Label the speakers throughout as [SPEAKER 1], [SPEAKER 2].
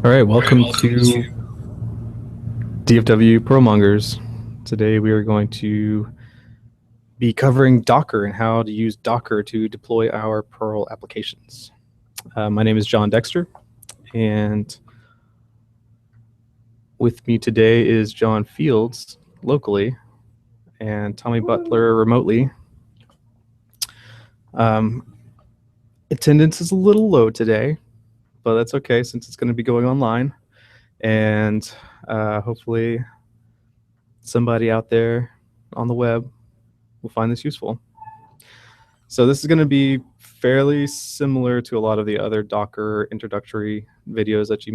[SPEAKER 1] All right, welcome to DFW Perl Mongers. Today we are going to be covering Docker and how to use Docker to deploy our Perl applications. My name is John Dexter, and with me today is John Fields locally and Tommy Butler remotely. Attendance is a little low today, but that's okay since it's going to be going online, and hopefully somebody out there on the web will find this useful. So this is going to be fairly similar to a lot of the other Docker introductory videos that you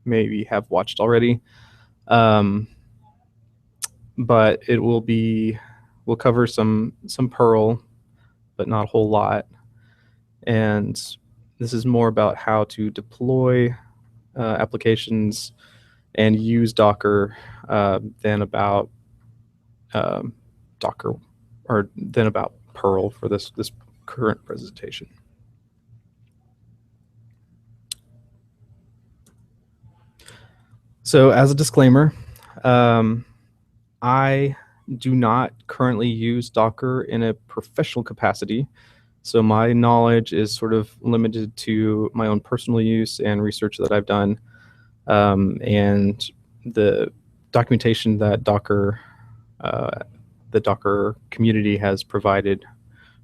[SPEAKER 1] maybe have watched already, but we'll cover some Perl, but not a whole lot. And this is more about how to deploy applications and use Docker than about Docker, or than about Perl for this current presentation. So as a disclaimer, I do not currently use Docker in a professional capacity. So my knowledge is sort of limited to my own personal use and research that I've done, and the documentation that the Docker community has provided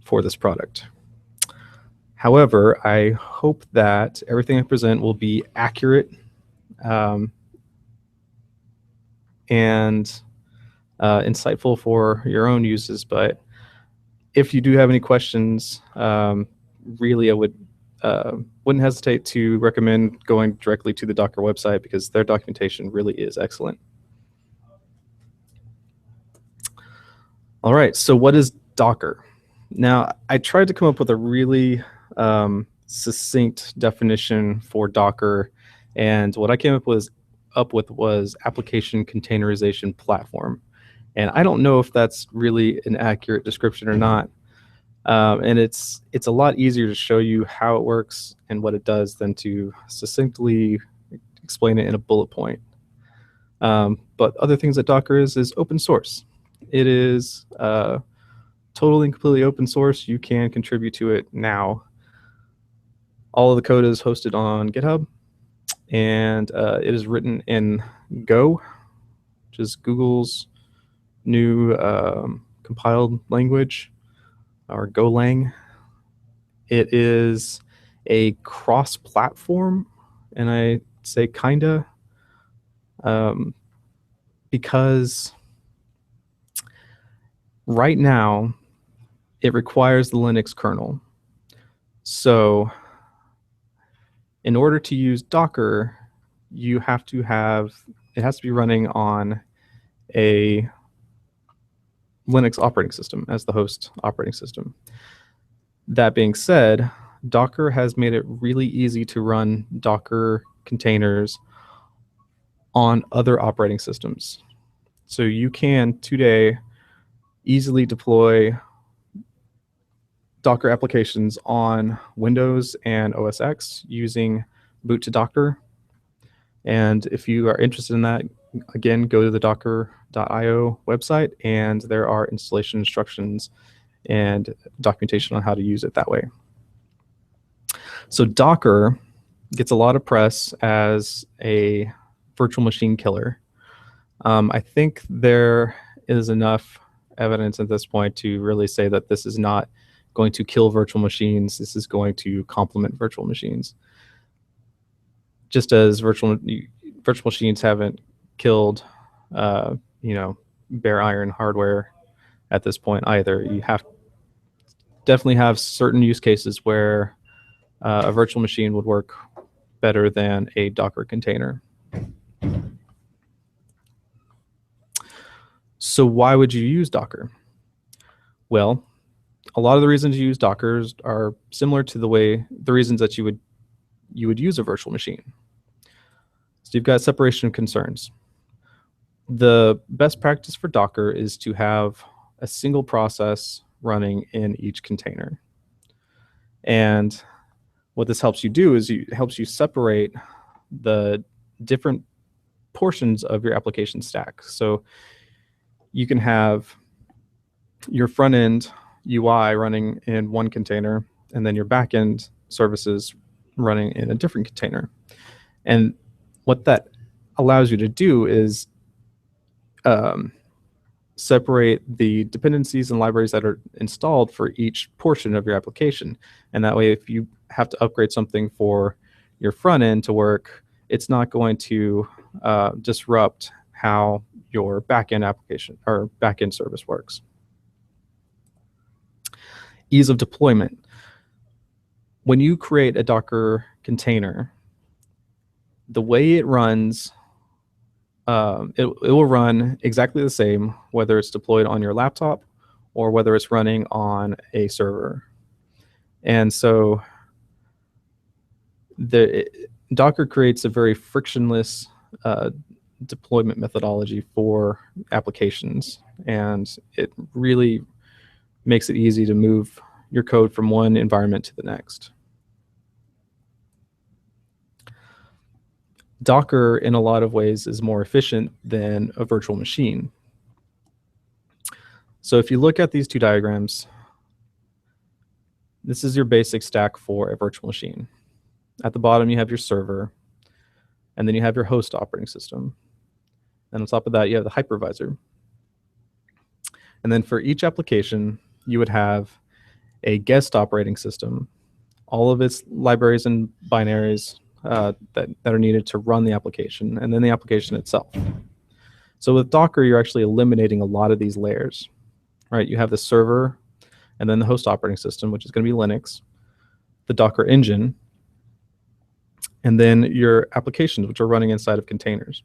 [SPEAKER 1] for this product. However, I hope that everything I present will be accurate and insightful for your own uses. But if you do have any questions, really I wouldn't hesitate to recommend going directly to the Docker website, because their documentation really is excellent. All right, so what is Docker? Now, I tried to come up with a really succinct definition for Docker, and what I came up with was application containerization platform. And I don't know if that's really an accurate description or not. And it's a lot easier to show you how it works and what it does than to succinctly explain it in a bullet point. But other things that Docker is open source. It is totally and completely open source. You can contribute to it now. All of the code is hosted on GitHub, and it is written in Go, which is Google's new compiled language, or Golang. It is a cross-platform, and I say kinda, because right now it requires the Linux kernel. So in order to use Docker, it has to be running on a Linux operating system as the host operating system. That being said, Docker has made it really easy to run Docker containers on other operating systems. So you can today easily deploy Docker applications on Windows and OS X using boot to Docker. And if you are interested in that, again, go to the docker.io website, and there are installation instructions and documentation on how to use it that way. So Docker gets a lot of press as a virtual machine killer. I think there is enough evidence at this point to really say that this is not going to kill virtual machines. This is going to complement virtual machines. Just as virtual machines haven't killed, bare iron hardware at this point either. You definitely have certain use cases where a virtual machine would work better than a Docker container. So why would you use Docker? Well, a lot of the reasons you use Docker are similar to the reasons that you would use a virtual machine. So you've got separation of concerns. The best practice for Docker is to have a single process running in each container. And what this helps you do is it helps you separate the different portions of your application stack. So you can have your front end UI running in one container, and then your back end services running in a different container. And what that allows you to do is separate the dependencies and libraries that are installed for each portion of your application. And that way, if you have to upgrade something for your front end to work, it's not going to disrupt how your backend application or backend service works. Ease of deployment. When you create a Docker container, the way it runs, it will run exactly the same whether it's deployed on your laptop or whether it's running on a server. And so Docker creates a very frictionless deployment methodology for applications, and it really makes it easy to move your code from one environment to the next. Docker, in a lot of ways, is more efficient than a virtual machine. So if you look at these two diagrams, this is your basic stack for a virtual machine. At the bottom, you have your server, and then you have your host operating system. And on top of that, you have the hypervisor. And then for each application, you would have a guest operating system, all of its libraries and binaries that are needed to run the application, and then the application itself. So with Docker, you're actually eliminating a lot of these layers, right? You have the server, and then the host operating system, which is going to be Linux, the Docker engine, and then your applications, which are running inside of containers.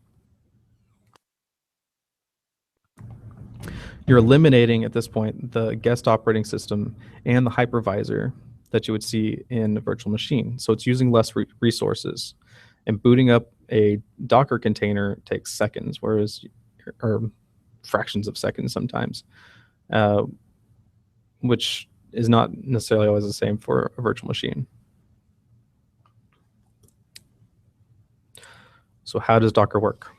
[SPEAKER 1] You're eliminating, at this point, the guest operating system and the hypervisor that you would see in a virtual machine. So it's using less resources. And booting up a Docker container takes seconds, or fractions of seconds sometimes, which is not necessarily always the same for a virtual machine. So how does Docker work?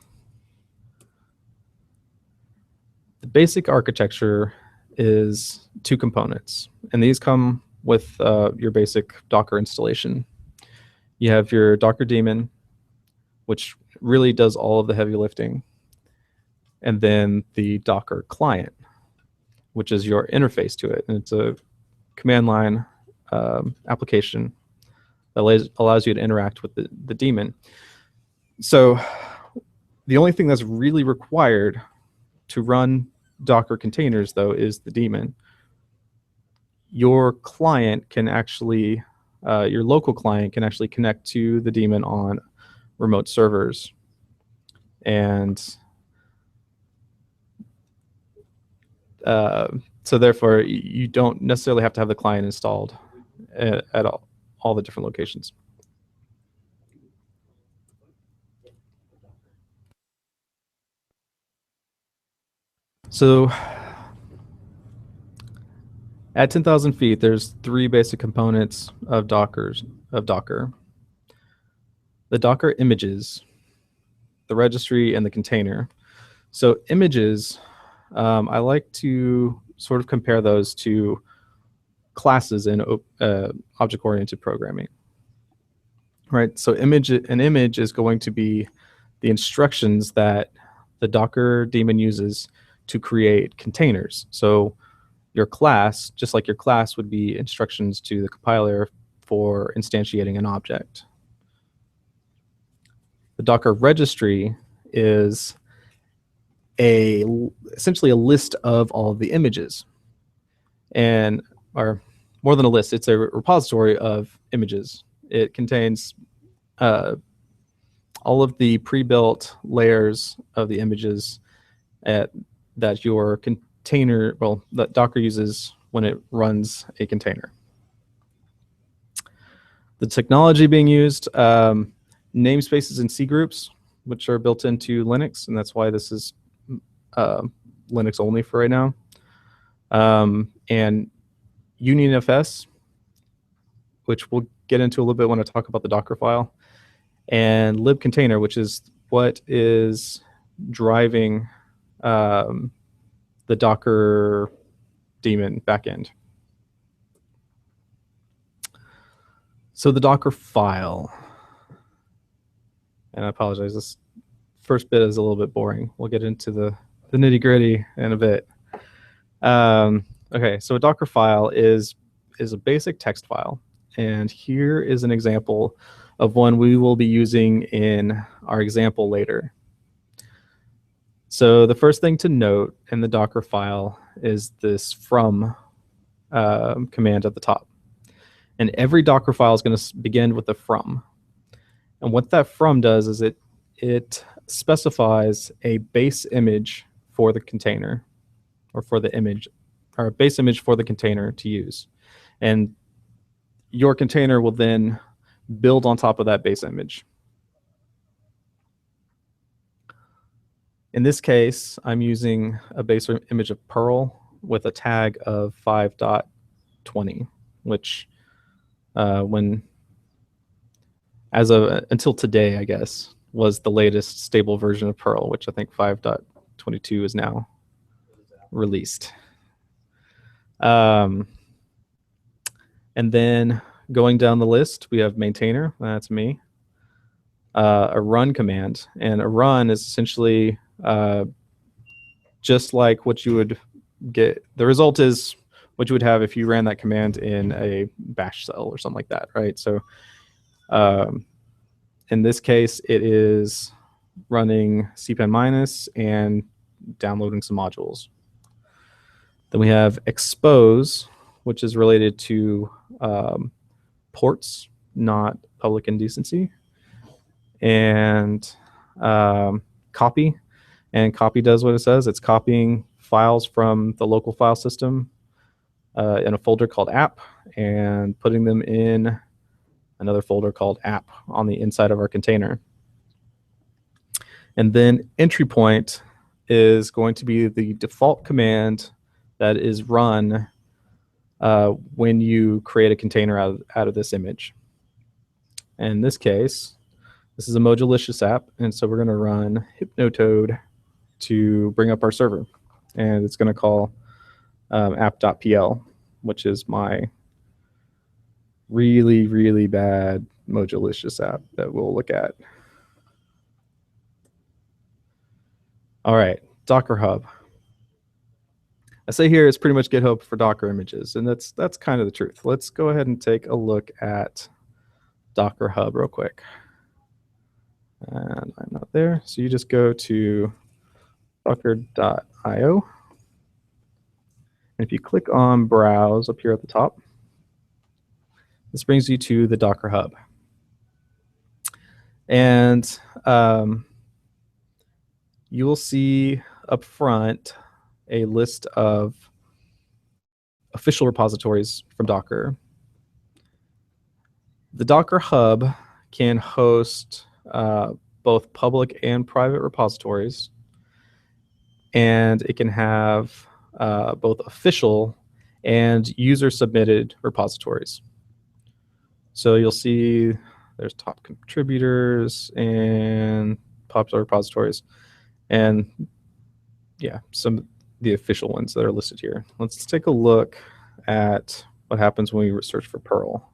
[SPEAKER 1] The basic architecture is two components, and these come with your basic Docker installation. You have your Docker daemon, which really does all of the heavy lifting, and then the Docker client, which is your interface to it. And it's a command line application that allows you to interact with the daemon. So the only thing that's really required to run Docker containers, though, is the daemon. Your client can actually, your local client can actually connect to the daemon on remote servers. And so therefore, you don't necessarily have to have the client installed at all the different locations. So at 10,000 feet, there's three basic components of Docker. The Docker images, the registry, and the container. So images, I like to sort of compare those to classes in object-oriented programming. Right, so an image is going to be the instructions that the Docker daemon uses to create containers. So your class, just like your class would be instructions to the compiler for instantiating an object. The Docker registry is essentially a list of all of the images, or more than a list, it's a repository of images. It contains all of the pre-built layers of the images that your container, that Docker uses when it runs a container. The technology being used, namespaces and C groups, which are built into Linux, and that's why this is Linux only for right now. And UnionFS, which we'll get into a little bit when I talk about the Docker file. and libcontainer, which is what is driving the Docker daemon backend. So the Docker file, and I apologize, this first bit is a little bit boring. We'll get into the nitty gritty in a bit. Okay, so a Docker file is a basic text file. And here is an example of one we will be using in our example later. So the first thing to note in the Docker file is this from command at the top. And every Docker file is going to begin with a from. And what that from does is it specifies a base image for the container, or for the image, or a base image for the container to use. And your container will then build on top of that base image. In this case, I'm using a base image of Perl with a tag of 5.20, which until today, I guess, was the latest stable version of Perl, which I think 5.22 is now released. And then going down the list, we have maintainer, that's me, a run command, and a run is essentially just like what you would get. The result is what you would have if you ran that command in a bash cell or something like that, right? So in this case, it is running cpan- and downloading some modules. Then we have expose, which is related to ports, not public indecency, and copy. And copy does what it says. It's copying files from the local file system in a folder called app and putting them in another folder called app on the inside of our container. And then entry point is going to be the default command that is run when you create a container out of this image. And in this case, this is a Modulicious app, and so we're going to run hypnotoad to bring up our server. And it's going to call app.pl, which is my really, really bad Modulicious app that we'll look at. All right, Docker Hub. I say here it's pretty much GitHub for Docker images, and that's kind of the truth. Let's go ahead and take a look at Docker Hub real quick. And I'm not there, so you just go to docker.io. And if you click on Browse up here at the top, this brings you to the Docker Hub. And you will see up front a list of official repositories from Docker. The Docker Hub can host both public and private repositories, and it can have both official and user-submitted repositories. So you'll see there's top contributors and popular repositories, and yeah, some of the official ones that are listed here. Let's take a look at what happens when we search for Perl.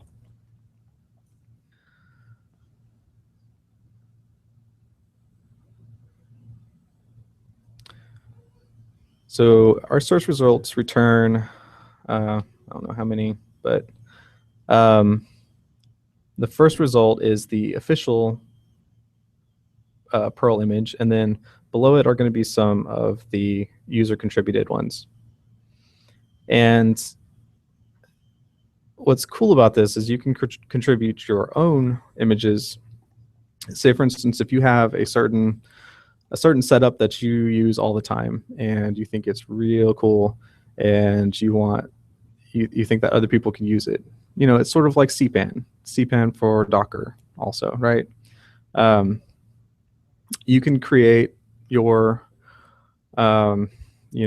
[SPEAKER 1] So our search results return, I don't know how many, but the first result is the official Perl image, and then below it are going to be some of the user contributed ones. And what's cool about this is you can contribute your own images. Say, for instance, if you have a certain setup that you use all the time and you think it's real cool and you think that other people can use it. You know, it's sort of like cpan for Docker also, right? You can create your, mine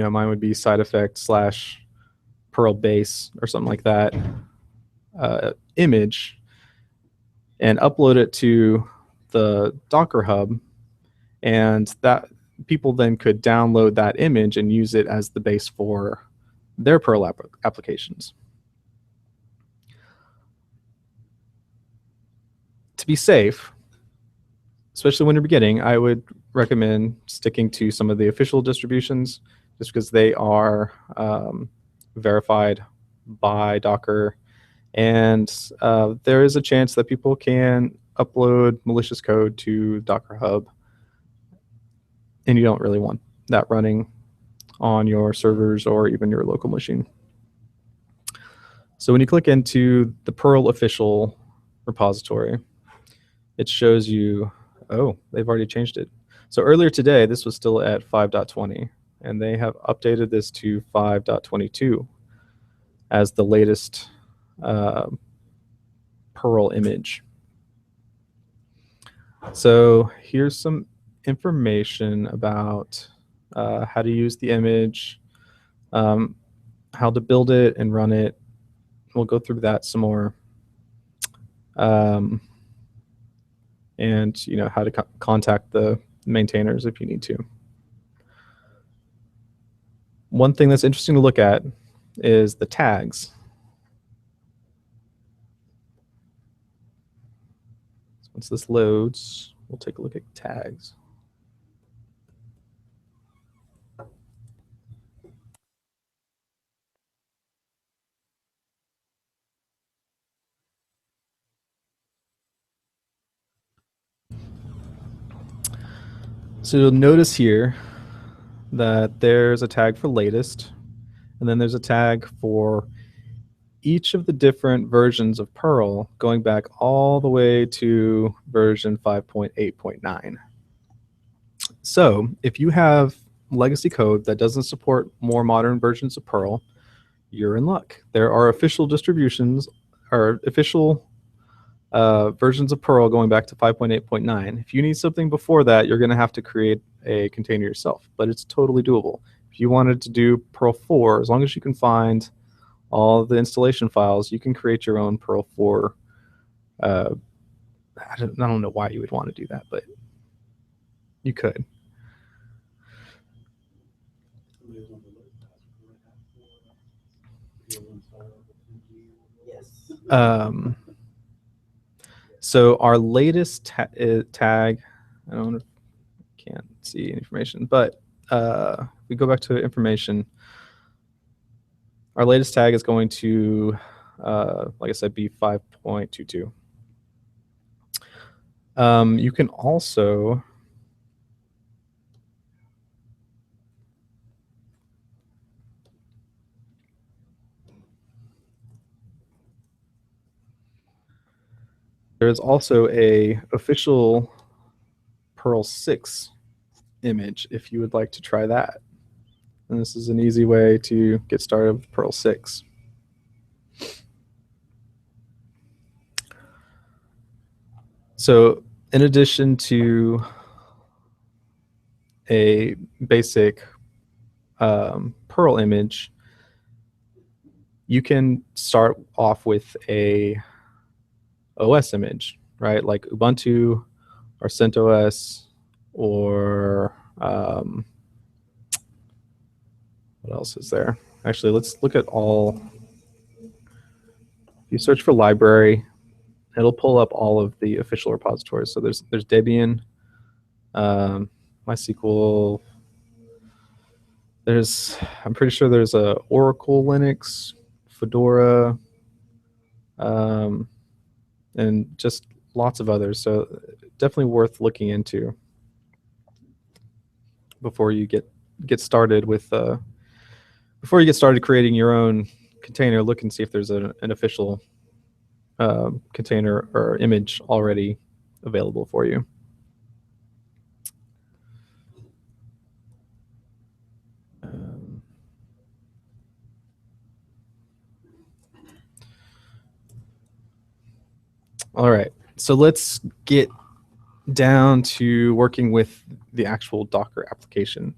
[SPEAKER 1] would be side effect / Perl base or something like that image and upload it to the Docker Hub, and that people then could download that image and use it as the base for their Perl applications. To be safe, especially when you're beginning, I would recommend sticking to some of the official distributions just because they are verified by Docker. And there is a chance that people can upload malicious code to Docker Hub, and you don't really want that running on your servers or even your local machine. So when you click into the Perl official repository, it shows you, oh, they've already changed it. So earlier today, this was still at 5.20, and they have updated this to 5.22 as the latest Perl image. So here's some information about how to use the image, how to build it and run it. We'll go through that some more. And how to contact the maintainers if you need to. One thing that's interesting to look at is the tags. So once this loads, we'll take a look at tags. So you'll notice here that there's a tag for latest, and then there's a tag for each of the different versions of Perl going back all the way to version 5.8.9. So if you have legacy code that doesn't support more modern versions of Perl, you're in luck. There are official distributions or official versions of Perl going back to 5.8.9. If you need something before that, you're going to have to create a container yourself, but it's totally doable. If you wanted to do Perl 4, as long as you can find all the installation files, you can create your own Perl 4. I don't know why you would want to do that, but you could. So our latest tag, I can't see any information, but if we go back to information, our latest tag is going to, like I said, be 5.22. You can also there's also a official Perl 6 image if you would like to try that. And this is an easy way to get started with Perl 6. So in addition to a basic Perl image, you can start off with a OS image, right? Like Ubuntu or CentOS or what else is there? Actually, let's look at all. If you search for library, it'll pull up all of the official repositories. So there's Debian, MySQL. I'm pretty sure there's a Oracle Linux, Fedora, and just lots of others. So definitely worth looking into before you get started with before you get started creating your own container. Look and see if there's an official container or image already available for you. All right, so let's get down to working with the actual Docker application.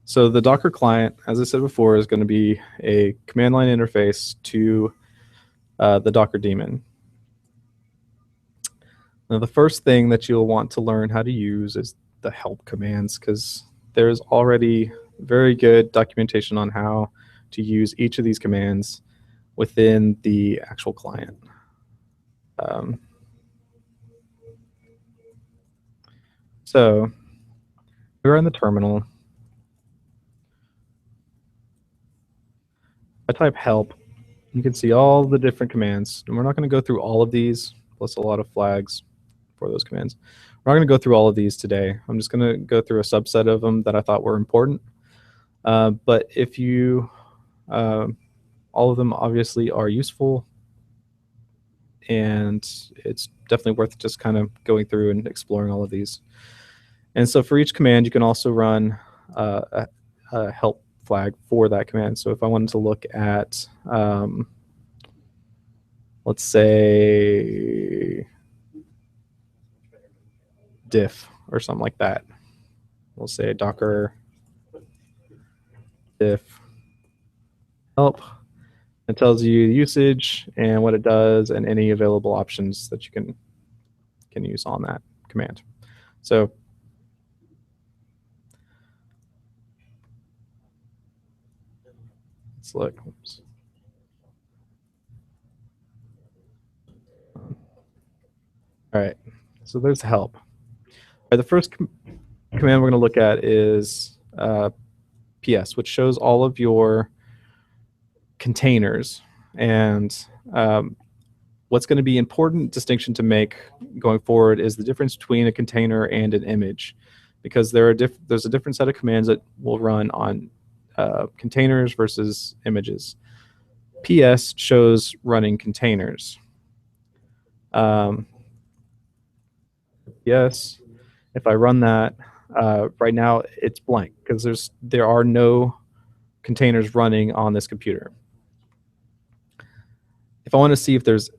[SPEAKER 1] So the Docker client, as I said before, is going to be a command line interface to the Docker daemon. Now, the first thing that you'll want to learn how to use is the help commands, because there's already very good documentation on how to use each of these commands within the actual client. So we're in the terminal. I type help. You can see all the different commands, and we're not going to go through all of these, plus a lot of flags for those commands. We're not going to go through all of these today. I'm just going to go through a subset of them that I thought were important. But if you, all of them obviously are useful, and it's definitely worth just kind of going through and exploring all of these. And so for each command, you can also run a help flag for that command. So if I wanted to look at, let's say, diff or something like that, we'll say docker diff help. It tells you usage and what it does and any available options that you can use on that command. So let's look. Oops. All right, so there's help. All right, the first command we're going to look at is PS, which shows all of your containers. And what's going to be important distinction to make going forward is the difference between a container and an image, because there's a different set of commands that will run on containers versus images. PS shows running containers. Yes, if I run that, right now it's blank because there are no containers running on this computer. If I want to see if there's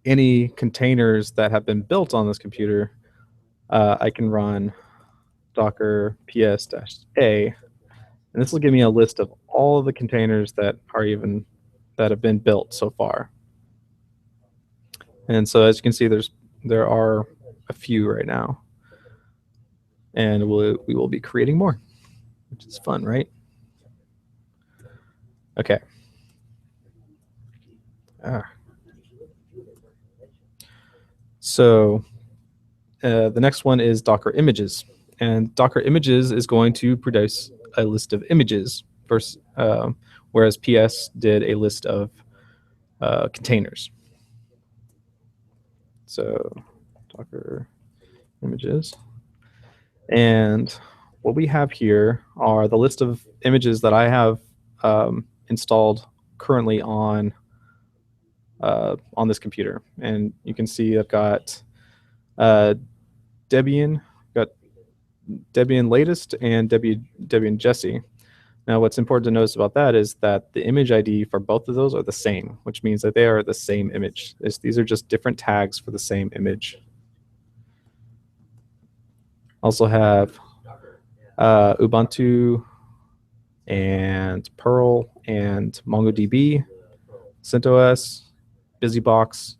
[SPEAKER 1] any containers that have been built on this computer, I can run docker ps-a, and this will give me a list of all of the containers that have been built so far. And so as you can see, there are a few right now, and we will be creating more, which is fun, right? Okay. So the next one is Docker images, and Docker images is going to produce a list of images, whereas PS did a list of containers. So Docker images. And what we have here are the list of images that I have installed currently on this computer. And you can see I've got Debian latest and Debian Jessie. Now, what's important to notice about that is that the image ID for both of those are the same, which means that they are the same image. These are just different tags for the same image. Also have Ubuntu and Perl and MongoDB, CentOS, BusyBox,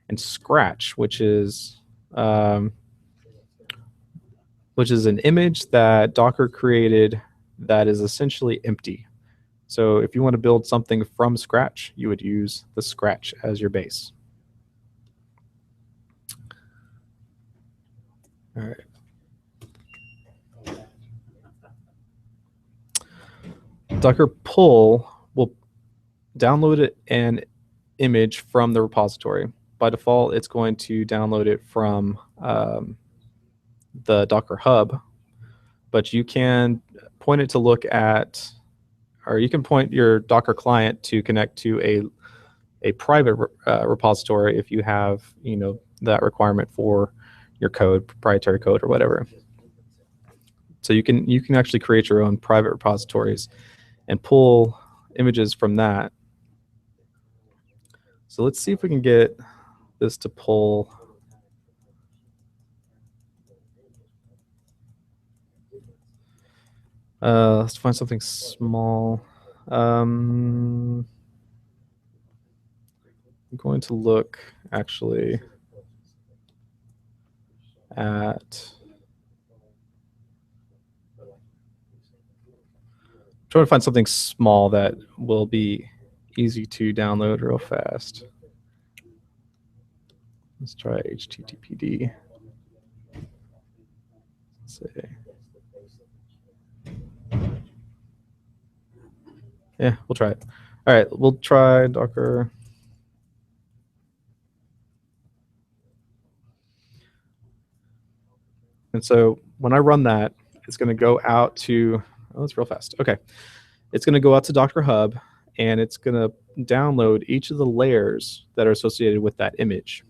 [SPEAKER 1] and Scratch, which is an image that Docker created that is essentially empty. So if you want to build something from scratch, you would use the Scratch as your base. All right. Docker pull will download an image from the repository. By default, it's going to download it from the Docker Hub, but you can point it to look at, or you can point your Docker client to connect to a private repository if you have that requirement for your code, proprietary code or whatever. So you can actually create your own private repositories and pull images from that. So let's see if we can get this to pull. Let's find something small. I'm going to look, actually. at, trying to find something small that will be easy to download real fast. Let's try HTTPD. Let's say, yeah, we'll try it. All right, we'll try Docker. And so when I run that, it's going to go out to, oh, that's real fast. Okay. It's going to go out to Docker Hub, and it's going to download each of the layers that are associated with that image.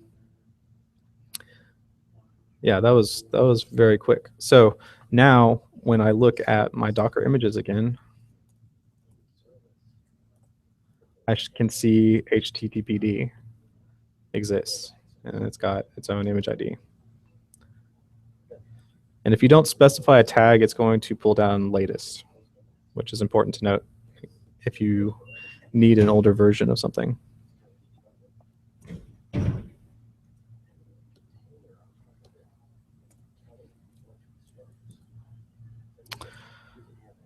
[SPEAKER 1] Yeah, that was very quick. So now when I look at my Docker images again, I can see HTTPD exists, and it's got its own image ID. And if you don't specify a tag, it's going to pull down latest, which is important to note if you need an older version of something.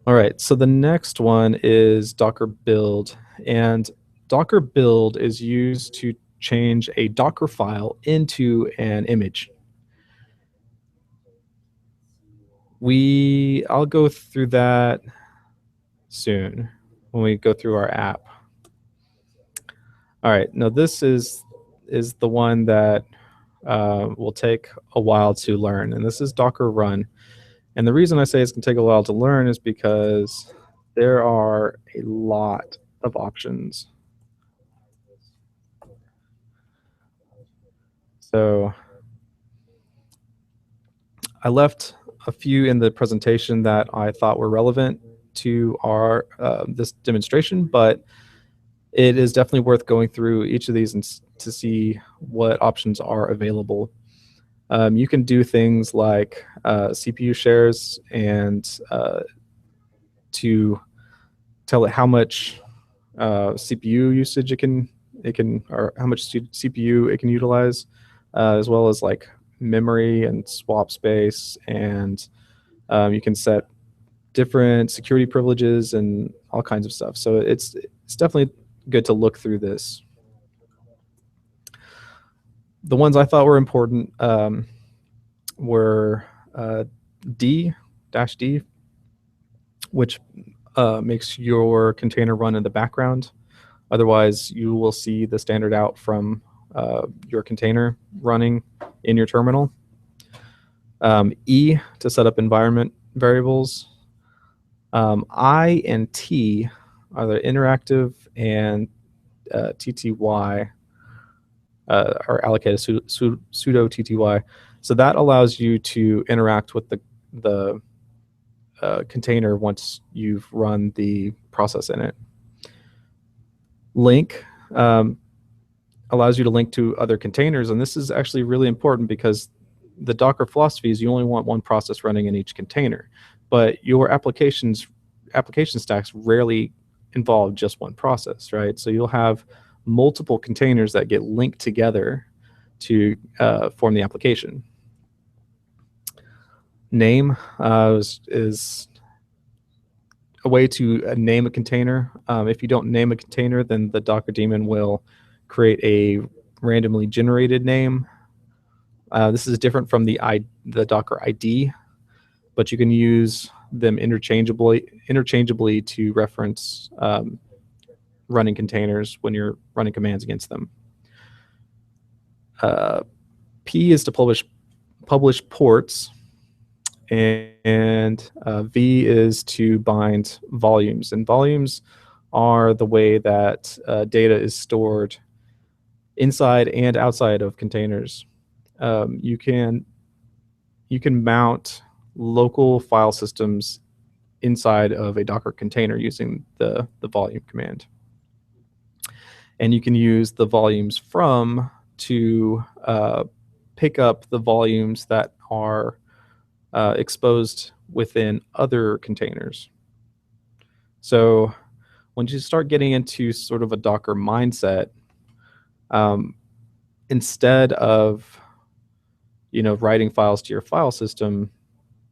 [SPEAKER 1] All right, so the next one is Docker build, and Docker build is used to change a Docker file into an image. I'll go through that soon when we go through our app. All right, now this is the one that will take a while to learn, and this is Docker run. And the reason I say it's going to take a while to learn is because there are a lot of options. So I left a few in the presentation that I thought were relevant to our this demonstration, but it is definitely worth going through each of these and to see what options are available. You can do things like CPU shares and to tell it how much CPU usage it can, or how much CPU it can utilize, as well as like memory and swap space, and you can set different security privileges and all kinds of stuff. So it's definitely good to look through this. The ones I thought were important were D, which makes your container run in the background. Otherwise, you will see the standard out from your container running in your terminal. E, to set up environment variables. I and T are the interactive, and TTY are allocated sudo TTY. So that allows you to interact with the container once you've run the process in it. Link allows you to link to other containers, and this is actually really important because the Docker philosophy is you only want one process running in each container, but your application stacks rarely involve just one process, right? So you'll have multiple containers that get linked together to form the application. Name is a way to name a container. If you don't name a container, then the Docker daemon will create a randomly generated name. This is different from the Docker ID, but you can use them interchangeably to reference running containers when you're running commands against them. P is to publish ports, and V is to bind volumes. And volumes are the way that data is stored inside and outside of containers. You can mount local file systems inside of a Docker container using the volume command. And you can use the volumes from to pick up the volumes that are exposed within other containers. So when you start getting into sort of a Docker mindset, instead of writing files to your file system,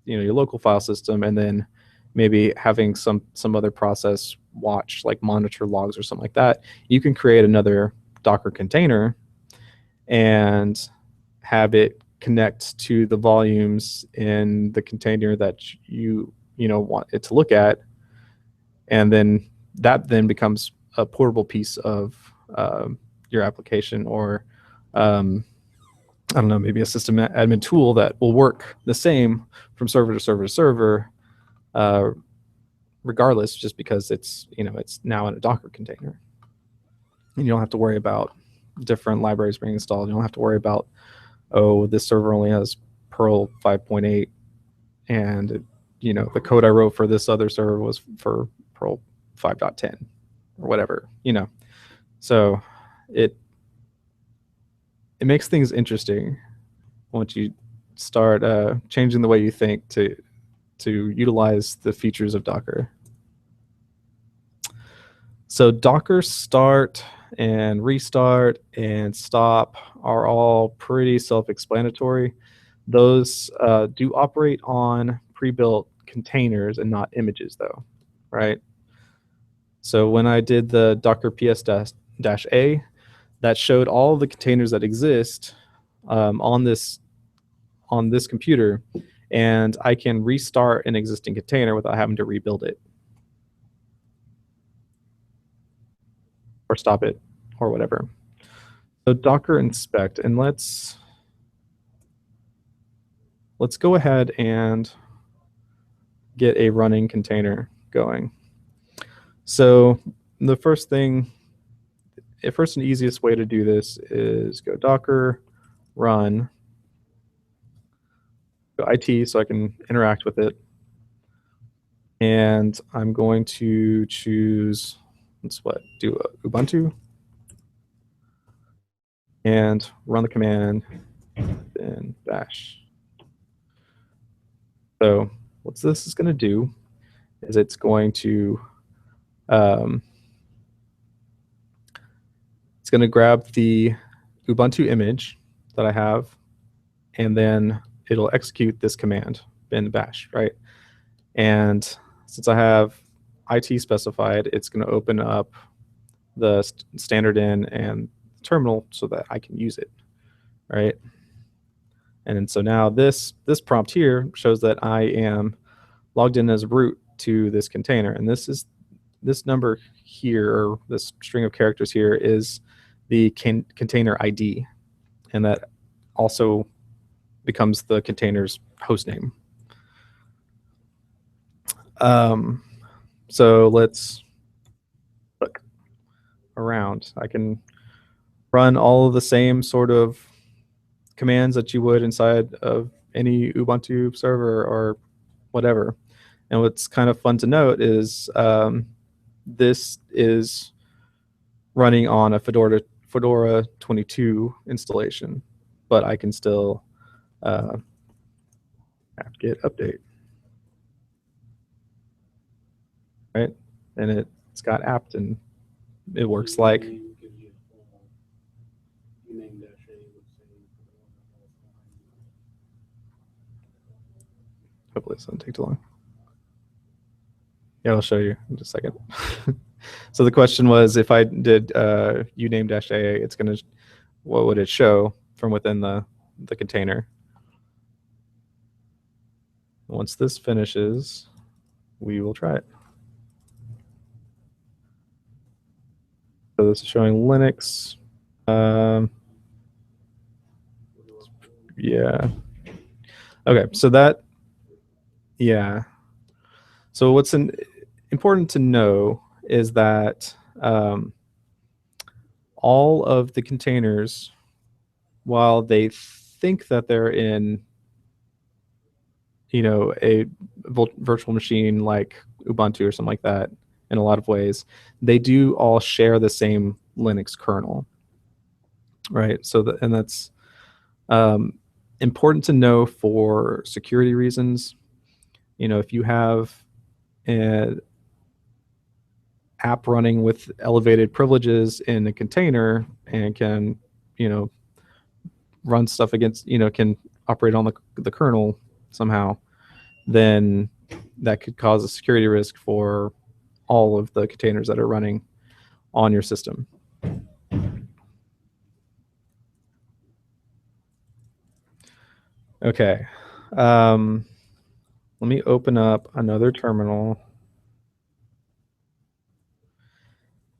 [SPEAKER 1] your local file system, and then maybe having some other process watch, like monitor logs or something like that, you can create another Docker container and have it connect to the volumes in the container that you want it to look at, and then that then becomes a portable piece of your application, or I don't know, maybe a system admin tool that will work the same from server to server to server, regardless, just because it's now in a Docker container. And you don't have to worry about different libraries being installed. You don't have to worry about, oh, this server only has Perl 5.8, and the code I wrote for this other server was for Perl 5.10 or whatever. So it makes things interesting once you start changing the way you think to utilize the features of Docker. So Docker start and restart and stop are all pretty self-explanatory. Those do operate on pre-built containers and not images, though, right? So when I did the Docker ps-a, that showed all of the containers that exist on this computer, and I can restart an existing container without having to rebuild it or stop it or whatever. So Docker inspect, and let's go ahead and get a running container going. So the first and easiest way to do this is go Docker run, go IT so I can interact with it. And I'm going to choose, do Ubuntu, and run the command, then bash. So what this is going to do is it's going to grab the Ubuntu image that I have, and then it'll execute this command bin bash, right? And since I have IT specified, it's going to open up the standard in and terminal so that I can use it, right? And so now this prompt here shows that I am logged in as root to this container, and this number here, or this string of characters here, is the container ID, and that also becomes the container's host name. So let's look around. I can run all of the same sort of commands that you would inside of any Ubuntu server or whatever. And what's kind of fun to note is this is running on a Fedora 22 installation, but I can still apt-get update, right? And it's got apt, and it works like. Hopefully this doesn't take too long. Yeah, I'll show you in just a second. So the question was, if I did uname-a, it's going to, what would it show from within the container? Once this finishes, we will try it. So this is showing Linux. Yeah. Okay, so that, yeah. So what's important to know is that all of the containers, while they think that they're in a virtual machine like Ubuntu or something like that, in a lot of ways, they do all share the same Linux kernel, right? So and that's important to know for security reasons. If you have an app running with elevated privileges in a container and can run stuff against, can operate on the kernel somehow, then that could cause a security risk for all of the containers that are running on your system. Okay. Let me open up another terminal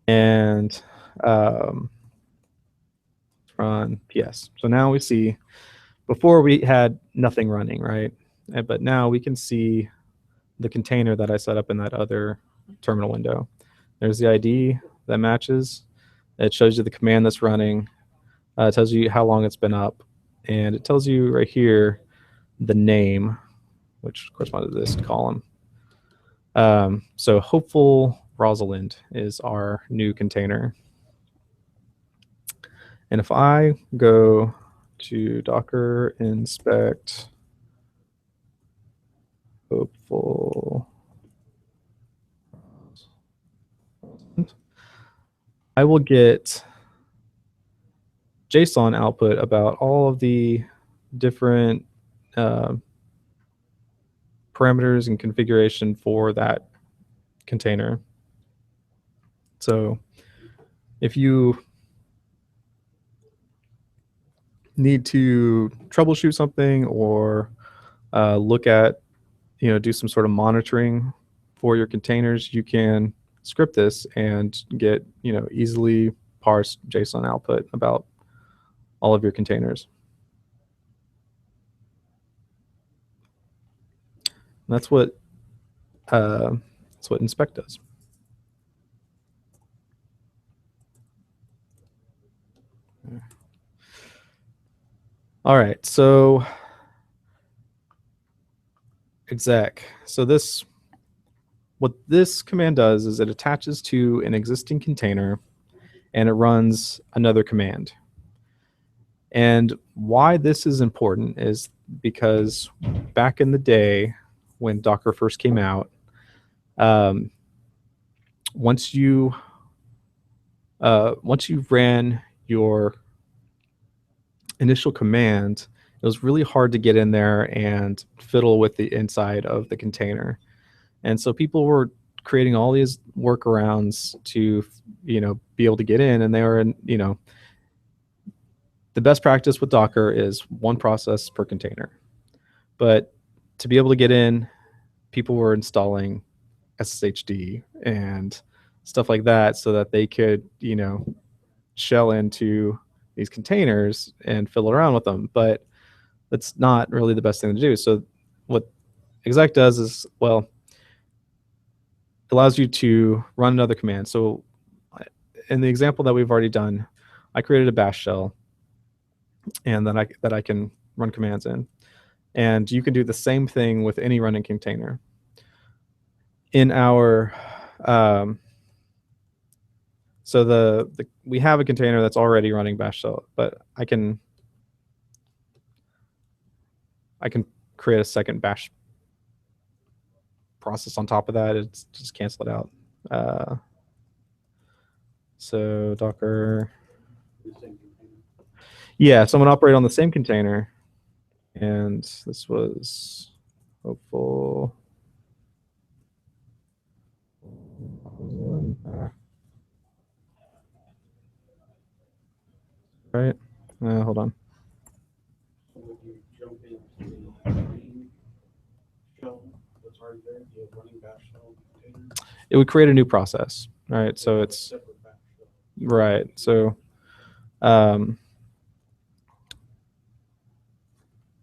[SPEAKER 1] and run PS. So now we see, before we had nothing running, right? But now we can see the container that I set up in that other terminal window. There's the ID that matches. It shows you the command that's running. It tells you how long it's been up. And it tells you right here the name, which corresponds to this column. So Hopeful Rosalind is our new container. And if I go to Docker inspect Hopeful, I will get JSON output about all of the different parameters and configuration for that container. So if you need to troubleshoot something or look at, do some sort of monitoring for your containers, you can script this and get, easily parsed JSON output about all of your containers. And that's what inspect does. All right, so exec. So what this command does is it attaches to an existing container and it runs another command. And why this is important is because back in the day when Docker first came out, once you ran your initial command, it was really hard to get in there and fiddle with the inside of the container. And so people were creating all these workarounds to, be able to get in, and they were in, the best practice with Docker is one process per container. But to be able to get in, people were installing SSHD and stuff like that so that they could, shell into these containers and fiddle around with them. But that's not really the best thing to do. So what exec does is, well, allows you to run another command. So in the example that we've already done, I created a bash shell and that I can run commands in. And you can do the same thing with any running container. In our so we have a container that's already running bash shell, but I can create a second bash process on top of that. It's just cancel it out. So Docker. Yeah, so I'm gonna operate on the same container, and this was Hopeful. Right. Hold on.
[SPEAKER 2] Would you jump into the main shell that's already there, the running bash shell container?
[SPEAKER 1] It would create a new process. All right. So it's
[SPEAKER 2] Separate bash shell.
[SPEAKER 1] right. So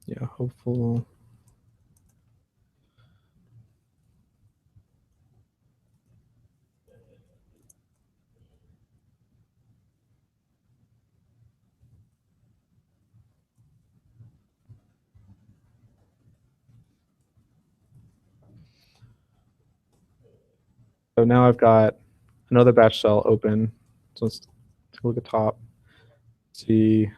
[SPEAKER 1] yeah, Hopeful. So now I've got another batch shell open. So let's take a look at top. See,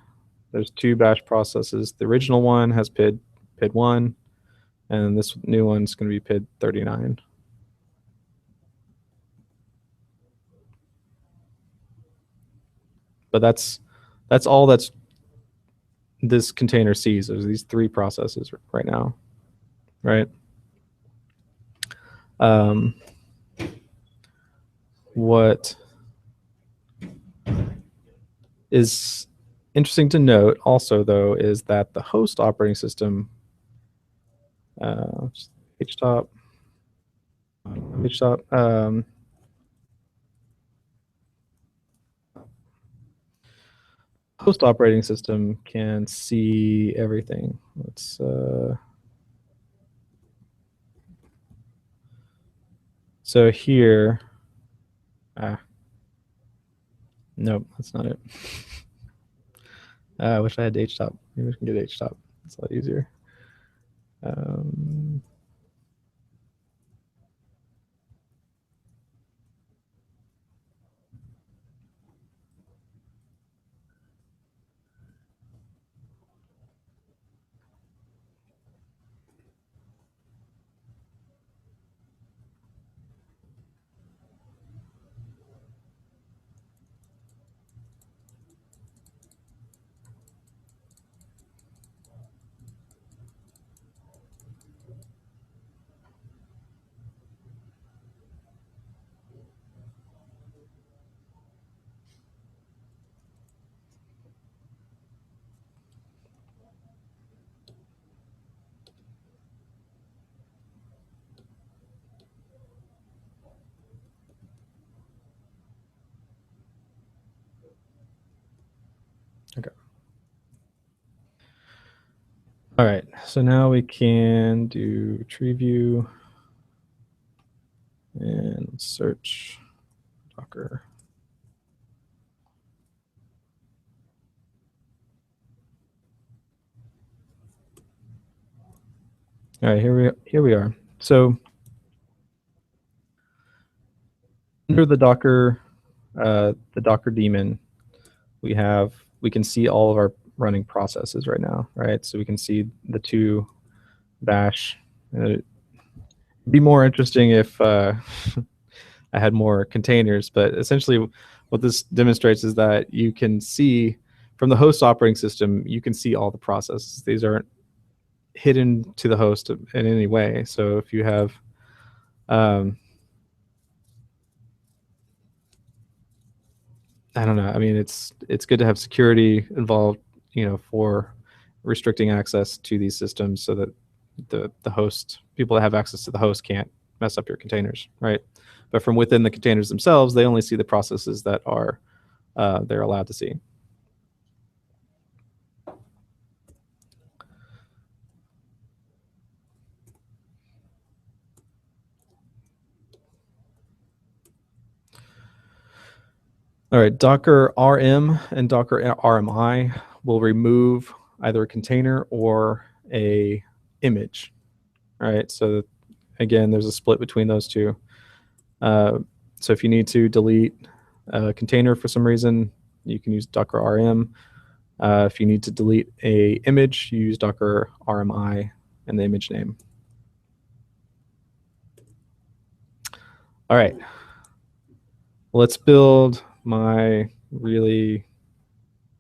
[SPEAKER 1] there's two bash processes. The original one has PID 1, and this new one's going to be PID 39. But that's all that's this container sees. There's these three processes right now, right? What is interesting to note also, though, is that the host operating system, htop, host operating system can see everything. Let's so here, nope, that's not it. I wish I had htop. Maybe we can get htop. It's a lot easier. Okay. All right, so now we can do tree view and search Docker. All right, here we are. So under the Docker daemon, we can see all of our running processes right now, right? So we can see the two bash. It'd be more interesting if I had more containers, but essentially what this demonstrates is that you can see from the host operating system, you can see all the processes. These aren't hidden to the host in any way. So if you have I don't know. I mean, it's good to have security involved, for restricting access to these systems so that the host, people that have access to the host, can't mess up your containers, right? But from within the containers themselves, they only see the processes that are they're allowed to see. All right, Docker RM and Docker RMI will remove either a container or a image, right? So again, there's a split between those two. So if you need to delete a container for some reason, you can use Docker RM. If you need to delete a image, you use Docker RMI and the image name. All right, let's build my really,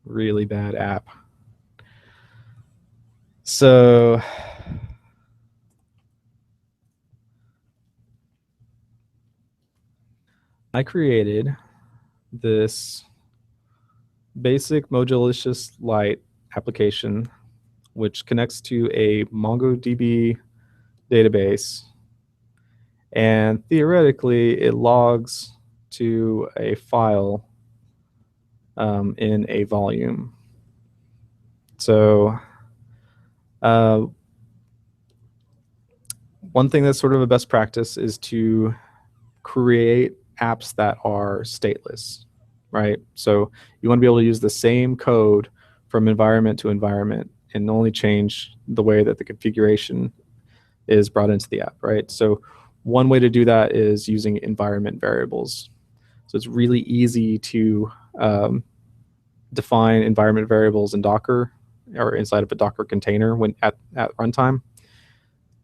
[SPEAKER 1] really bad app. So I created this basic Modulicious Lite application, which connects to a MongoDB database, and theoretically it logs to a file in a volume. So one thing that's sort of a best practice is to create apps that are stateless, right? So you want to be able to use the same code from environment to environment and only change the way that the configuration is brought into the app, right? So one way to do that is using environment variables. So it's really easy to define environment variables in Docker or inside of a Docker container when at runtime.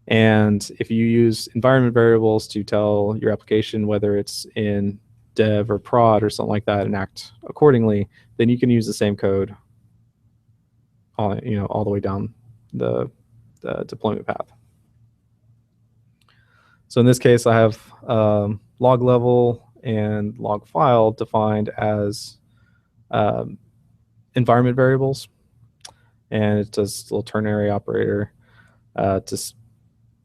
[SPEAKER 1] And if you use environment variables to tell your application whether it's in dev or prod or something like that and act accordingly, then you can use the same code all the way down the deployment path. So in this case, I have log level and log file defined as environment variables, and it does a little ternary operator to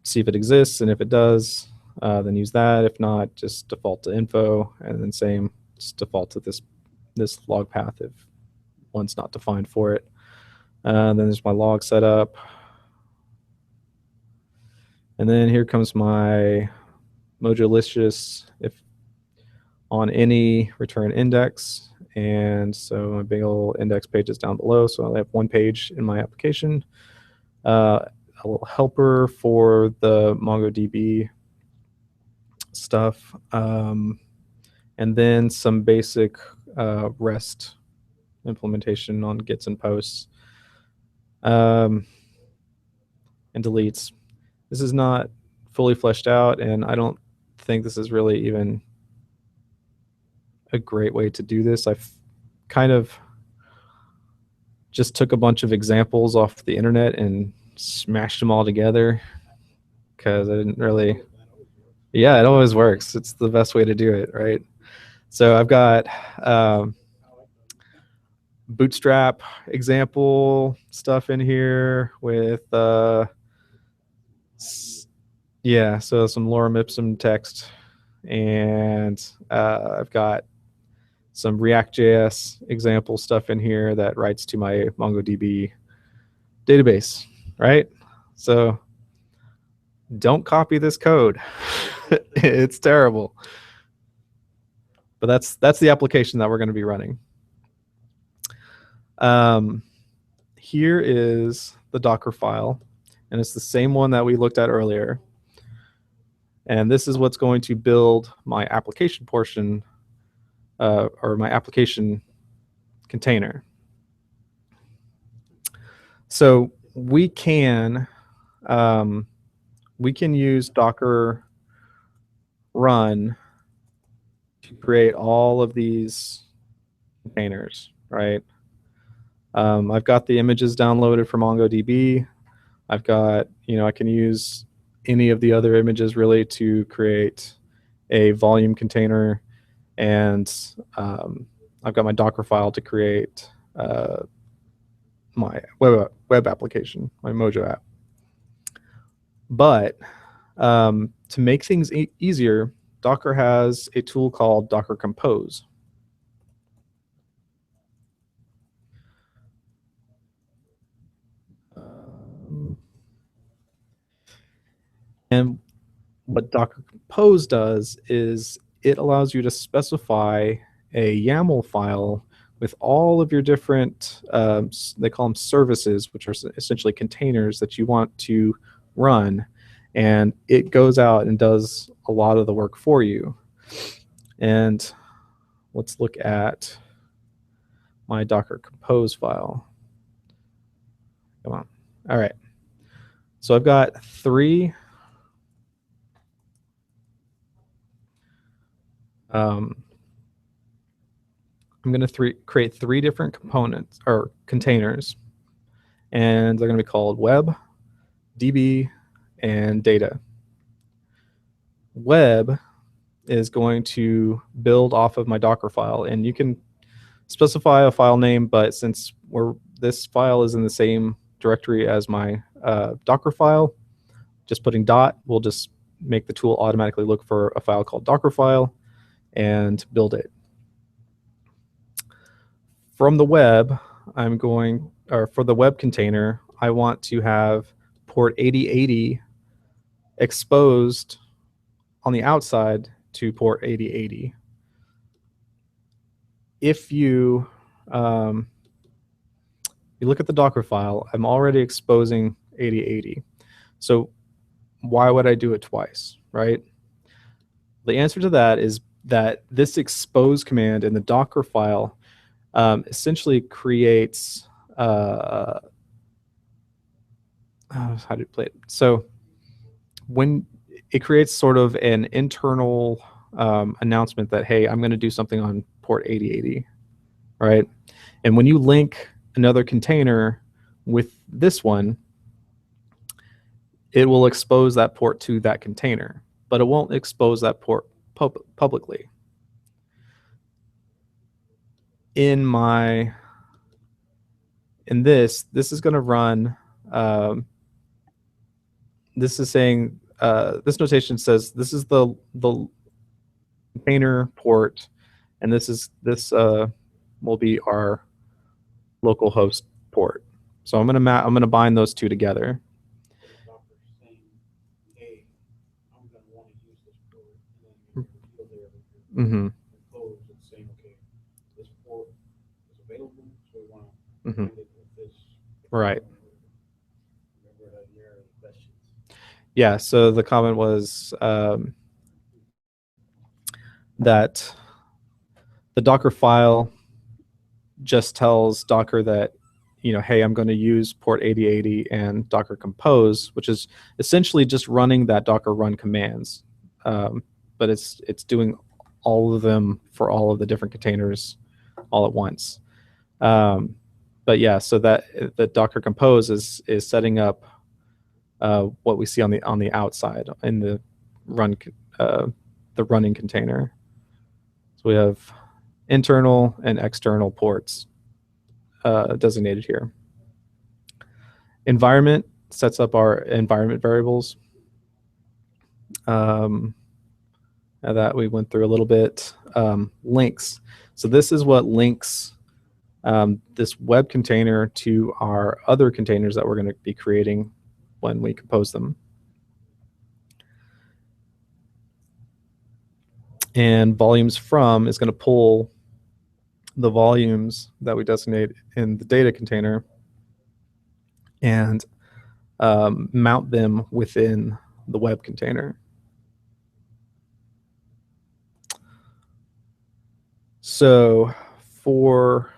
[SPEAKER 1] see if it exists, and if it does, then use that. If not, just default to info, and then same, just default to this log path if one's not defined for it. Then there's my log setup, and then here comes my Mojolicious if on any return index. And so my big old index page is down below, so I only have one page in my application. A little helper for the MongoDB stuff, and then some basic REST implementation on gets and posts, and deletes. This is not fully fleshed out, and I don't think this is really even a great way to do this. I've kind of just took a bunch of examples off the internet and smashed them all together because I didn't really. Yeah, it always works. It's the best way to do it, right? So I've got Bootstrap example stuff in here with yeah, so some lorem ipsum text, and I've got some React.js example stuff in here that writes to my MongoDB database, right? So don't copy this code. It's terrible. But that's the application that we're going to be running. Here is the Docker file, and it's the same one that we looked at earlier. And this is what's going to build my application portion, or my application container. So we can use Docker run to create all of these containers, right? I've got the images downloaded from MongoDB. I've got, I can use any of the other images really to create a volume container, and I've got my Docker file to create my web application, my Mojo app. But to make things easier, Docker has a tool called Docker Compose. And what Docker Compose does is it allows you to specify a YAML file with all of your different, they call them services, which are essentially containers that you want to run. And it goes out and does a lot of the work for you. And let's look at my Docker Compose file. Come on. All right. So I've got three I'm going to create three different components or containers, and they're going to be called web, DB, and data. Web is going to build off of my Docker file, and you can specify a file name, but since this file is in the same directory as my Docker file, just putting dot will just make the tool automatically look for a file called Docker file and build it. From the web, for the web container, I want to have port 8080 exposed on the outside to port 8080. If you look at the Docker file, I'm already exposing 8080. So why would I do it twice, right? The answer to that is that this expose command in the Docker file essentially creates how do you play it? So when it creates sort of an internal announcement that, hey, I'm going to do something on port 8080, right? And when you link another container with this one, it will expose that port to that container, but it won't expose that port publicly. In this is going to run, this is saying, this notation says this is the container port, and this will be our local host port. So I'm going to bind those two together.
[SPEAKER 2] Docker's saying, hey, I'm going to want to use this port, and then you're there with your
[SPEAKER 1] Mm-hmm.
[SPEAKER 2] compose and saying, okay, this port is available, so we want to
[SPEAKER 1] Mm-hmm.
[SPEAKER 2] find it with this.
[SPEAKER 1] Right.
[SPEAKER 2] Remember that your questions.
[SPEAKER 1] Yeah. So the comment was that the Docker file just tells Docker that, hey, I'm going to use port 8080 and Docker Compose, which is essentially just running that Docker run commands, but it's doing all of them for all of the different containers all at once. But yeah, so that the Docker Compose is setting up what we see on the outside in the running container. So we have internal and external ports designated here. Environment sets up our environment variables. That we went through a little bit. Links. So this is what links this web container to our other containers that we're going to be creating when we compose them. And volumes from is going to pull the volumes that we designate in the data container and mount them within the web container. So for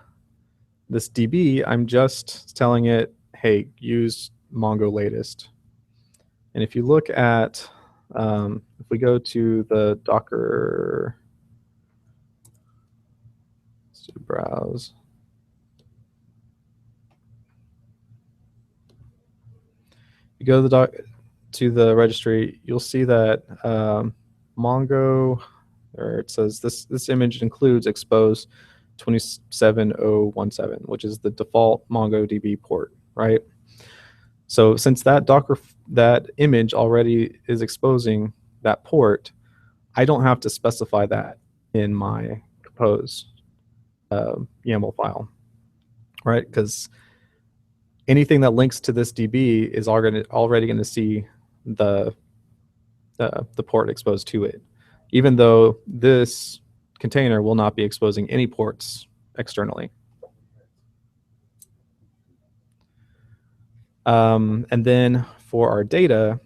[SPEAKER 1] this DB, I'm just telling it, hey, use Mongo latest. And if you look at, if we go to the Docker, let's do browse. You go to the registry, you'll see that Mongo, or it says this image includes expose 27017, which is the default MongoDB port, right? So since that image already is exposing that port, I don't have to specify that in my compose YAML file, right? Because anything that links to this DB is already going to see the port exposed to it, even though this container will not be exposing any ports externally. And then for our data,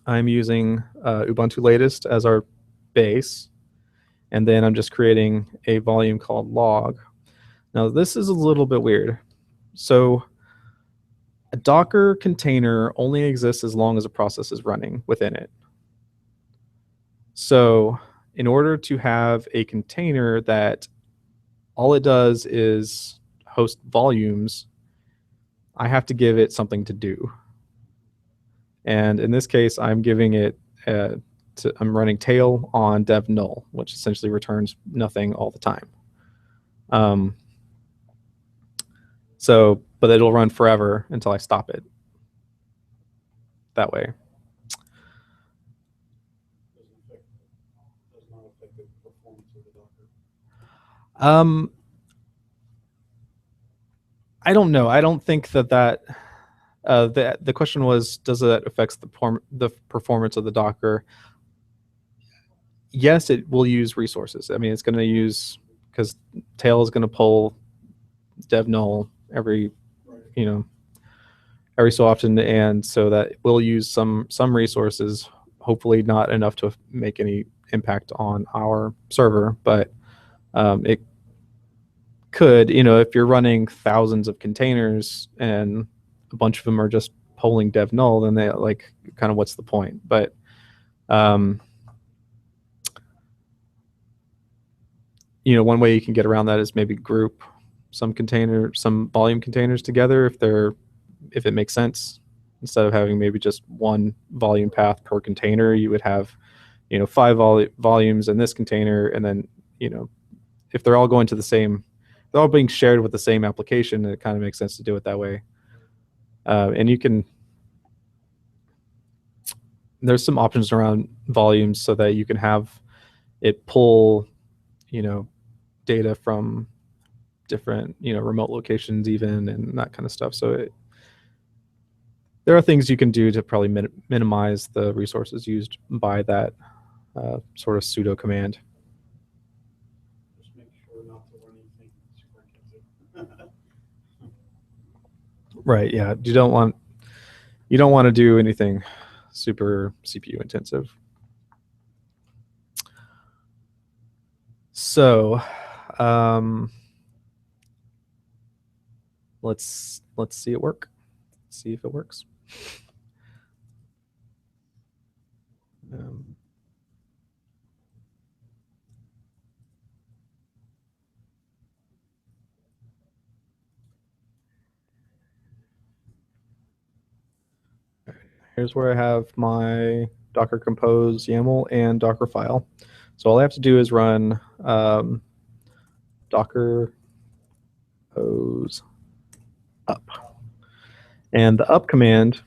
[SPEAKER 1] I'm using Ubuntu latest as our base, and then I'm just creating a volume called log. Now this is a little bit weird. So a Docker container only exists as long as a process is running within it. So in order to have a container that all it does is host volumes, I have to give it something to do. And in this case, I'm giving it, I'm running tail on dev null, which essentially returns nothing all the time. But it'll run forever until I stop it. That way.
[SPEAKER 2] Does not affect the performance of the Docker.
[SPEAKER 1] I don't know. I don't think that the question was, does it affect the performance of the Docker? Yes, it will use resources. I mean, it's going to use, because tail is going to pull dev null every so often, and so that will use some resources. Hopefully, not enough to make any impact on our server, but it could. If you're running thousands of containers and a bunch of them are just polling dev null, then they kind of what's the point? But one way you can get around that is maybe group some volume containers together if it makes sense. Instead of having maybe just one volume path per container, you would have 5 volumes in this container, and then if they're all going to they're all being shared with the same application, it kind of makes sense to do it that way. And there's some options around volumes so that you can have it pull data from different remote locations even, and that kind of stuff. So there are things you can do to probably minimize the resources used by that sort of pseudo command.
[SPEAKER 2] Just make sure not to run anything super intensive.
[SPEAKER 1] Right. Yeah. You don't want to do anything super CPU intensive. So let's see it work. See if it works. Here's where I have my Docker Compose YAML and Docker file. So all I have to do is run Docker Compose up. And the up command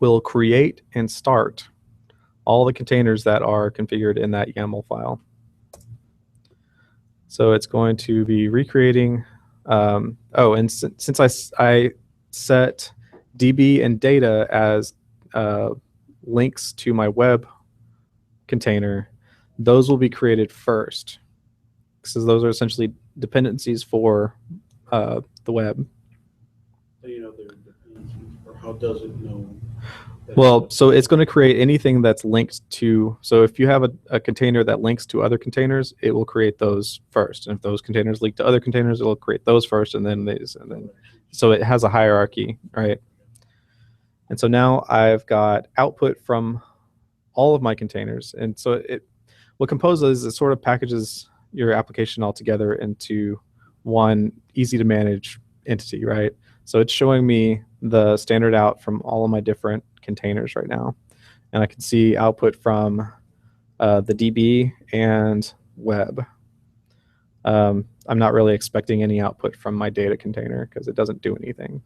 [SPEAKER 1] will create and start all the containers that are configured in that YAML file. So it's going to be recreating. And since I set DB and data as links to my web container, those will be created first, because those are essentially dependencies for the web.
[SPEAKER 2] So their dependencies, or how does it know?
[SPEAKER 1] Well, so it's going to create anything that's linked to. So if you have a container that links to other containers, it will create those first. And if those containers link to other containers, it will create those first, and then these, and then. So it has a hierarchy, right? And so now I've got output from all of my containers. And so what Compose does is it sort of packages your application all together into one easy to manage entity, right? So it's showing me the standard out from all of my different containers right now. And I can see output from the DB and web. I'm not really expecting any output from my data container because it doesn't do anything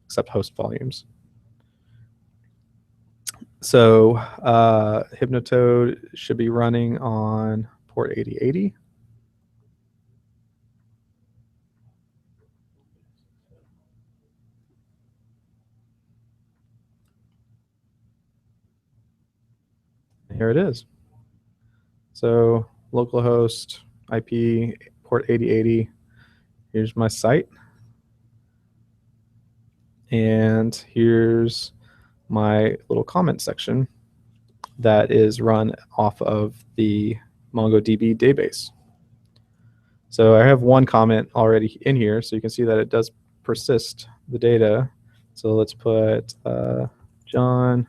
[SPEAKER 1] except host volumes. So Hypnotoad should be running on port 8080. Here it is. So localhost IP port 8080. Here's my site. And here's my little comment section that is run off of the MongoDB database. So I have one comment already in here, so you can see that it does persist the data. So let's put John.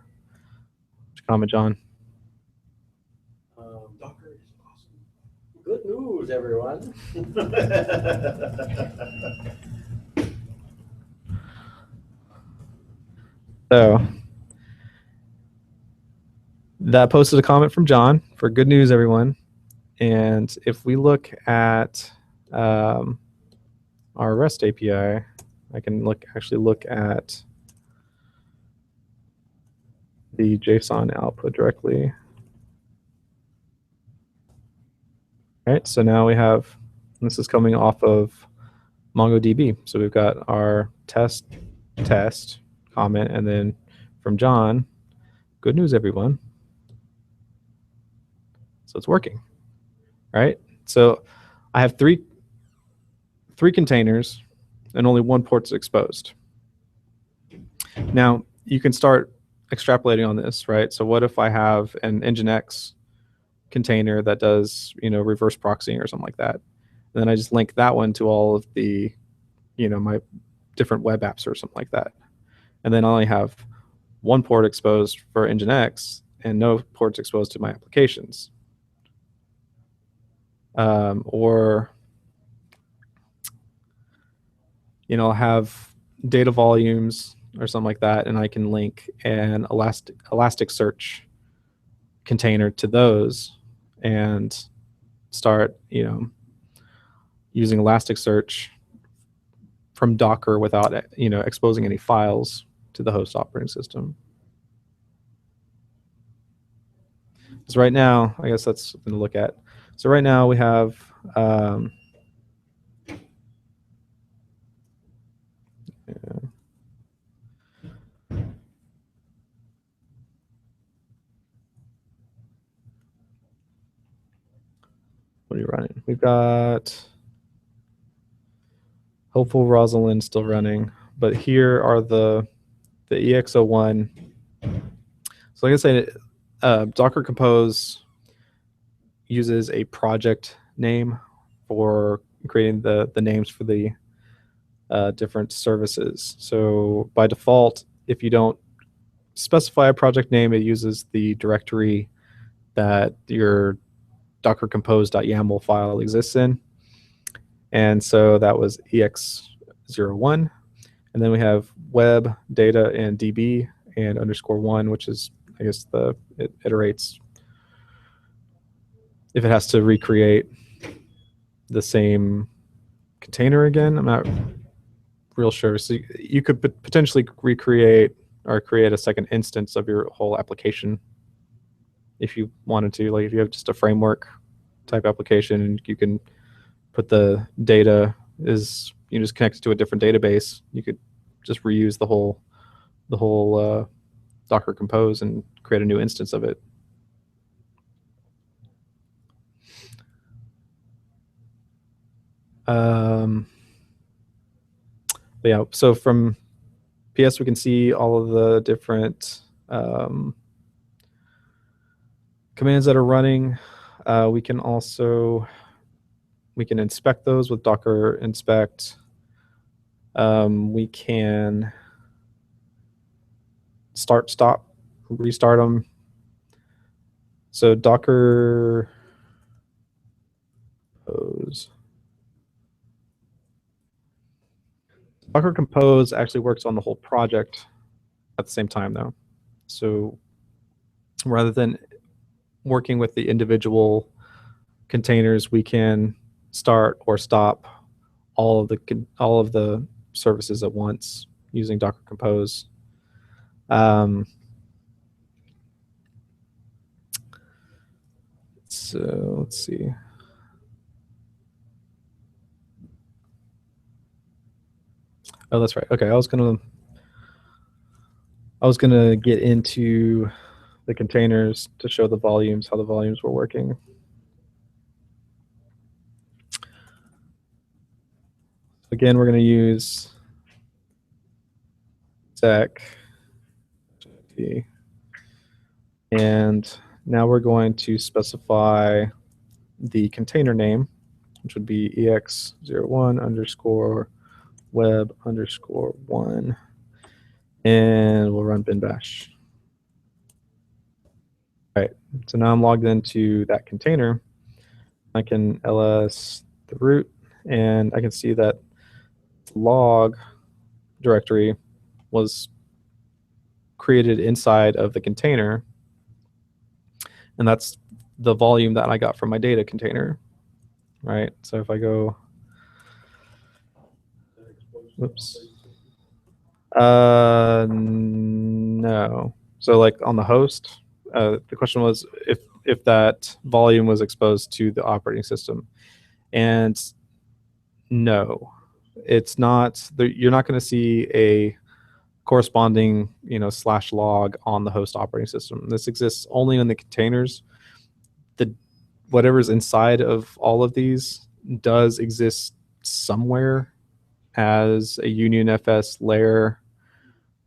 [SPEAKER 1] Which comment, John?
[SPEAKER 2] Docker is awesome. Good news, everyone.
[SPEAKER 1] So that posted a comment from John for good news, everyone. And if we look at our REST API, I can actually look at the JSON output directly. All right, so now we have, this is coming off of MongoDB. So we've got our test comment, and then from John, good news, everyone. So it's working, right? So I have three containers and only one port's exposed. Now you can start extrapolating on this, right? So what if I have an Nginx container that does, reverse proxying or something like that? And then I just link that one to all of the, my different web apps or something like that. And then I only have one port exposed for Nginx and no ports exposed to my applications. Or I'll have data volumes or something like that, and I can link an Elasticsearch container to those and start, using Elasticsearch from Docker without, exposing any files to the host operating system. So right now, I guess that's something to look at. So right now we have what are you running? We've got Hopeful Rosalind still running, but here are the EX01. So like I said, Docker Compose uses a project name for creating the names for the different services. So by default, if you don't specify a project name, it uses the directory that your Docker Compose.yaml file exists in. And so that was EX01. And then we have web, data, and DB, and _1, which is, I guess, it iterates if it has to recreate the same container again. I'm not real sure. So you could potentially recreate or create a second instance of your whole application if you wanted to. Like if you have just a framework type application, and you can put the data is just connect it to a different database, you could just reuse the whole Docker Compose and create a new instance of it. But yeah, so from PS we can see all of the different commands that are running. We can inspect those with Docker inspect. We can start, stop, restart them. So Docker Compose. Docker Compose actually works on the whole project at the same time, though. So rather than working with the individual containers, we can start or stop all of the services at once using Docker Compose. So let's see. Oh, that's right. Okay, I was gonna get into the containers to show the volumes, how the volumes were working. Again, we're going to use exec, and now we're going to specify the container name, which would be ex01 underscore web underscore 1, and we'll run bin bash. All right, so now I'm logged into that container. I can ls the root, and I can see that log directory was created inside of the container, and that's the volume that I got from my data container, right? So if I go, whoops, no. So like on the host, the question was if that volume was exposed to the operating system, and no, it's not. You're not going to see a corresponding /log on the host operating system. This exists only in the containers. Whatever's inside of all of these does exist somewhere as a union FS layer.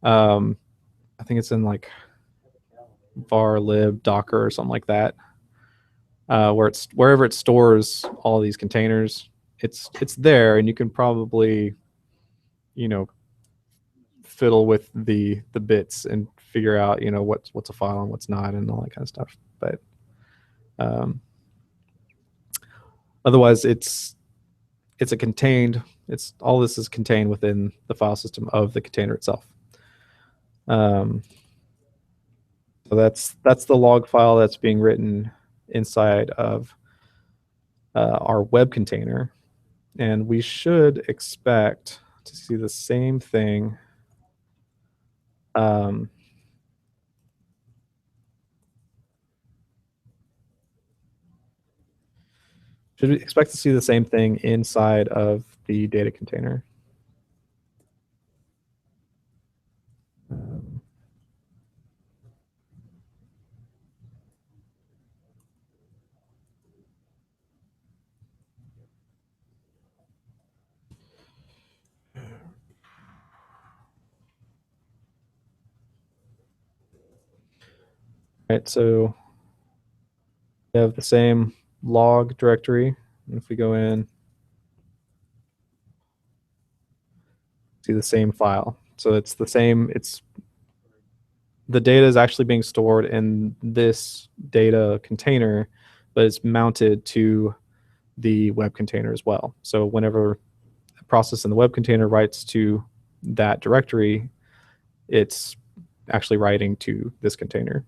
[SPEAKER 1] I think it's in like var lib docker or something like that, wherever it stores all these containers. It's there, and you can probably fiddle with the bits and figure out what's a file and what's not and all that kind of stuff. But otherwise, it's it's a contained, it's all this is contained within the file system of the container itself. So that's the log file that's being written inside of our web container. And we should expect to see the same thing. Should we expect to see the same thing inside of the data container? Right, so we have the same log directory. And if we go in, see the same file. So it's the same, it's the data is actually being stored in this data container, but it's mounted to the web container as well. So whenever a process in the web container writes to that directory, it's actually writing to this container.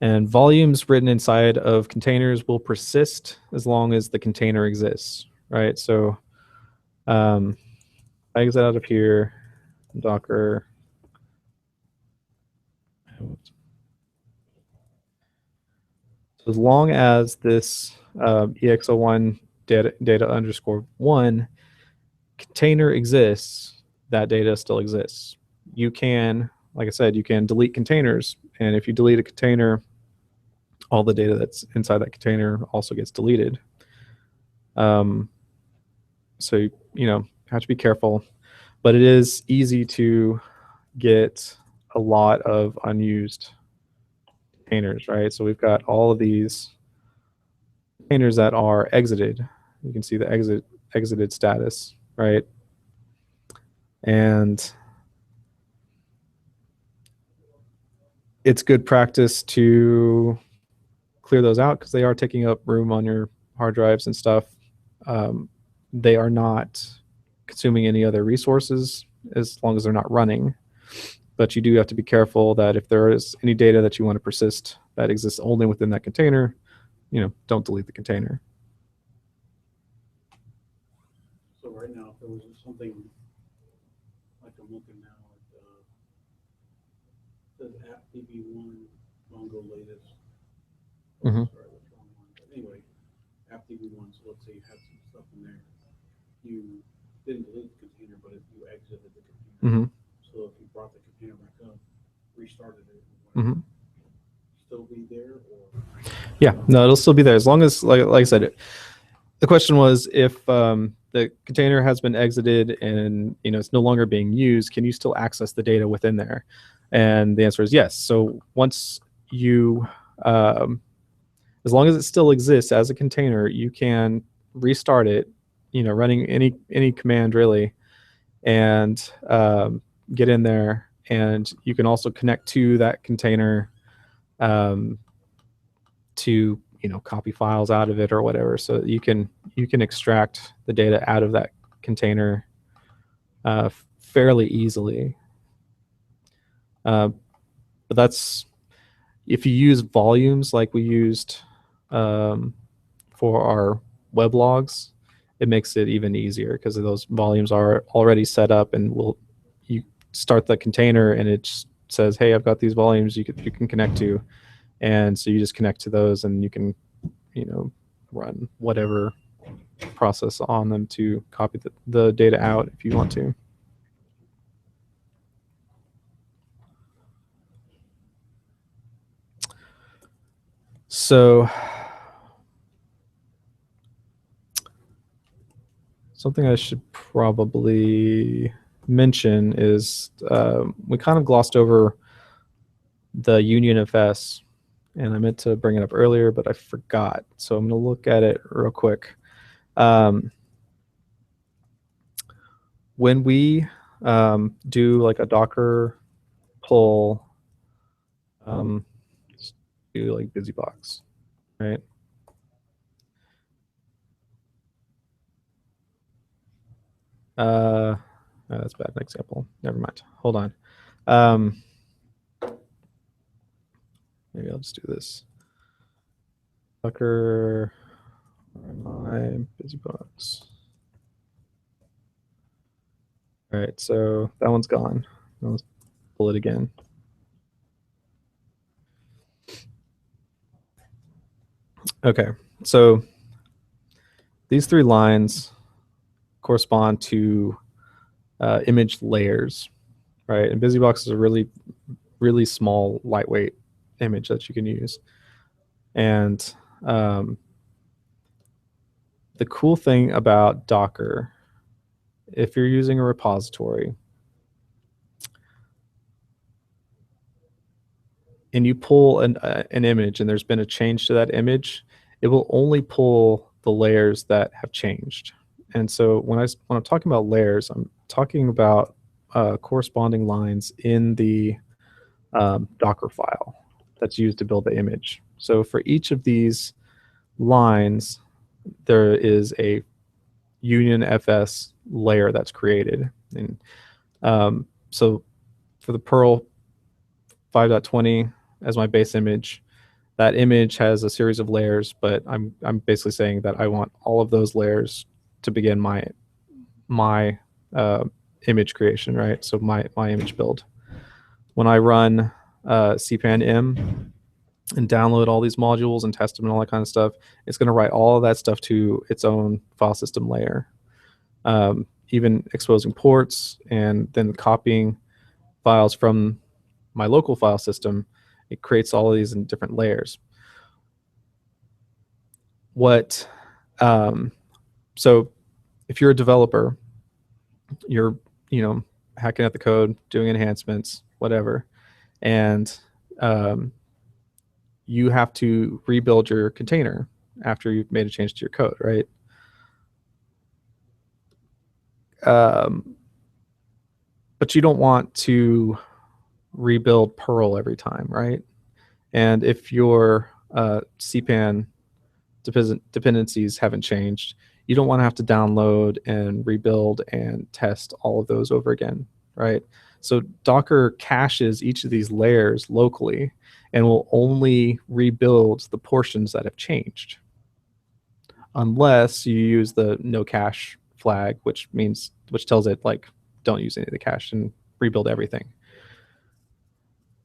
[SPEAKER 1] And volumes written inside of containers will persist as long as the container exists, right? So I exit out of here, Docker. So as long as this EX01 data underscore 1 container exists, that data still exists. You can, like I said, you can delete containers. And if you delete a container, all the data that's inside that container also gets deleted. So, you know, have to be careful, but it is easy to get a lot of unused containers, right? So we've got all of these containers that are exited. You can see the exited status, right? And it's good practice to clear those out because they are taking up room on your hard drives and stuff. They are not consuming any other resources as long as they're not running. But you do have to be careful that if there is any data that you want to persist that exists only within that container, you know, don't delete the container.
[SPEAKER 2] So right now, if there was something like I'm looking now at says app DB1 Mongo latest.
[SPEAKER 1] Mm-hmm.
[SPEAKER 2] Sorry, what's wrong one? But anyway, app DB1. So let's say you had some stuff in there. You didn't delete the container, but if you exited the container, so if you brought the container back up, restarted it, still be there, or
[SPEAKER 1] yeah, no, it'll still be there as long as, like I said, the question was if the container has been exited and you know it's no longer being used, can you still access the data within there? And the answer is yes. So once you, as long as it still exists as a container, you can restart it, you know, running any command really, and get in there. And you can also connect to that container to, you know, copy files out of it or whatever. So you can extract the data out of that container fairly easily. But that's if you use volumes like we used for our web logs, it makes it even easier because those volumes are already set up, and you start the container and it says, hey, I've got these volumes you can connect to. And so you just connect to those and you can, you know, run whatever process on them to copy the data out if you want to. So something I should probably mention is we kind of glossed over the union of S, and I meant to bring it up earlier, but I forgot. So I'm going to look at it real quick. When we do like a Docker pull, do like BusyBox, right? Oh, that's a bad example. Never mind. Hold on. Maybe I'll just do this. Docker my BusyBox. All right, so that one's gone. Let's pull it again. Okay, so these 3 lines correspond to image layers, right? And BusyBox is a really, really small, lightweight image that you can use. And the cool thing about Docker, if you're using a repository and you pull an image and there's been a change to that image, it will only pull the layers that have changed. And so when I'm talking about layers, I'm talking about corresponding lines in the Docker file that's used to build the image. So for each of these lines, there is a union FS layer that's created. And so for the Perl 5.20 as my base image, that image has a series of layers, but I'm basically saying that I want all of those layers to begin my image creation, right? So my image build. When I run cpan-m and download all these modules and test them and all that kind of stuff, it's going to write all of that stuff to its own file system layer, even exposing ports and then copying files from my local file system. It creates all of these in different layers. So if you're a developer, you're hacking at the code, doing enhancements, whatever, and you have to rebuild your container after you've made a change to your code, right? But you don't want to rebuild Perl every time, right? And if your cpan dependencies haven't changed, you don't want to have to download and rebuild and test all of those over again, right? So Docker caches each of these layers locally and will only rebuild the portions that have changed, unless you use the no cache flag, which tells it like don't use any of the cache and rebuild everything.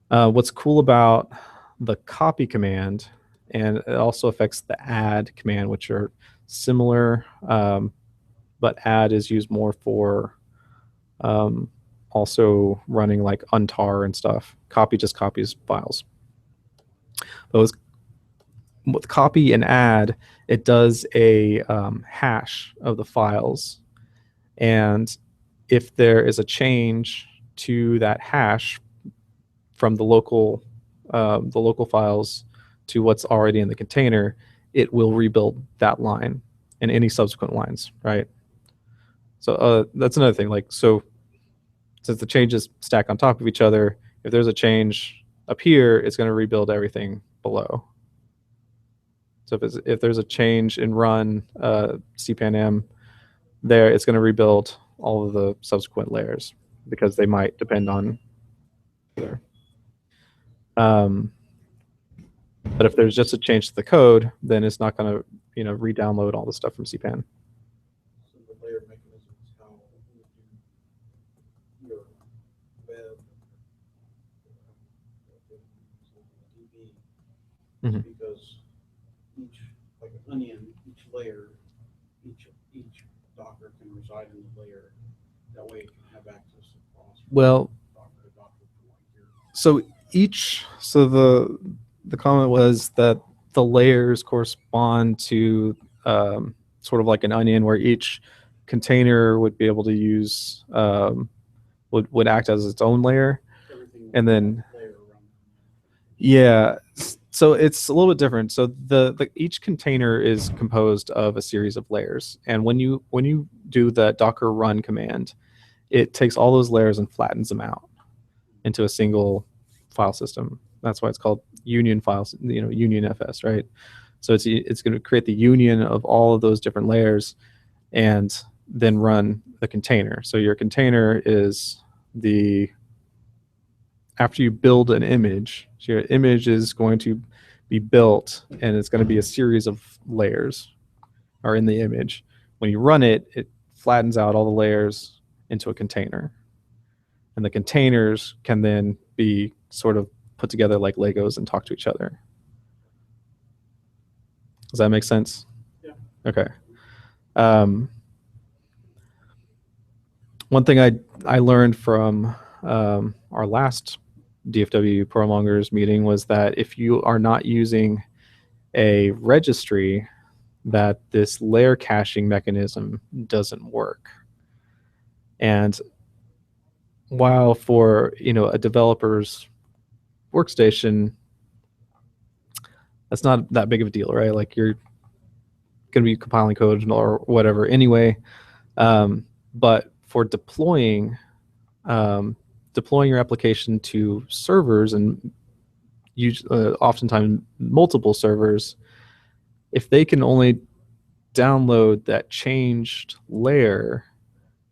[SPEAKER 1] What's cool about the copy command, and it also affects the add command, which are similar, but add is used more for also running like untar and stuff. Copy just copies files. But with copy and add, it does a hash of the files. And if there is a change to that hash from the local files to what's already in the container, it will rebuild that line and any subsequent lines, right? So that's another thing. Like, so since the changes stack on top of each other, if there's a change up here, it's going to rebuild everything below. So if there's a change in run cpan-m there, it's going to rebuild all of the subsequent layers because they might depend on there. But if there's just a change to the code, then it's not going to re-download all the stuff from cpan.
[SPEAKER 2] So the layer mechanism is how you do your web DB, because each, like an onion, each layer, each Docker can reside in the layer. That way it can have access across Docker to Docker.
[SPEAKER 1] So the comment was that the layers correspond to sort of like an onion, where each container would be able to use would act as its own layer, and then yeah. So it's a little bit different. So each container is composed of a series of layers, and when you do the Docker run command, it takes all those layers and flattens them out into a single file system. That's why it's called union files, union FS, right? So it's going to create the union of all of those different layers and then run the container. So your container is after you build an image, so your image is going to be built and it's going to be a series of layers are in the image. When you run it, it flattens out all the layers into a container. And the containers can then be sort of put together like Legos and talk to each other. Does that make sense?
[SPEAKER 2] Yeah.
[SPEAKER 1] Okay. One thing I learned from our last DFW Perl Mongers meeting was that if you are not using a registry, that this layer caching mechanism doesn't work. And while for a developer's workstation, that's not that big of a deal, right? Like you're going to be compiling code or whatever anyway. But for deploying your application to servers and oftentimes multiple servers, if they can only download that changed layer,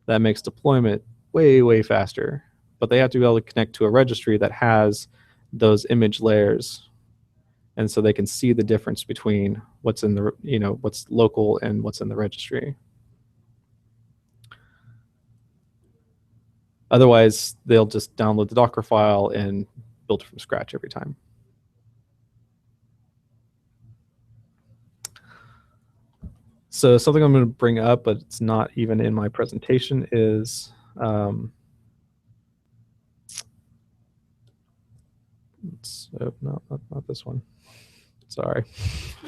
[SPEAKER 1] that makes deployment way, way faster. But they have to be able to connect to a registry that has those image layers. And so they can see the difference between what's in the, what's local and what's in the registry. Otherwise, they'll just download the Docker file and build it from scratch every time. So something I'm going to bring up, but it's not even in my presentation, is no, not this one. Sorry.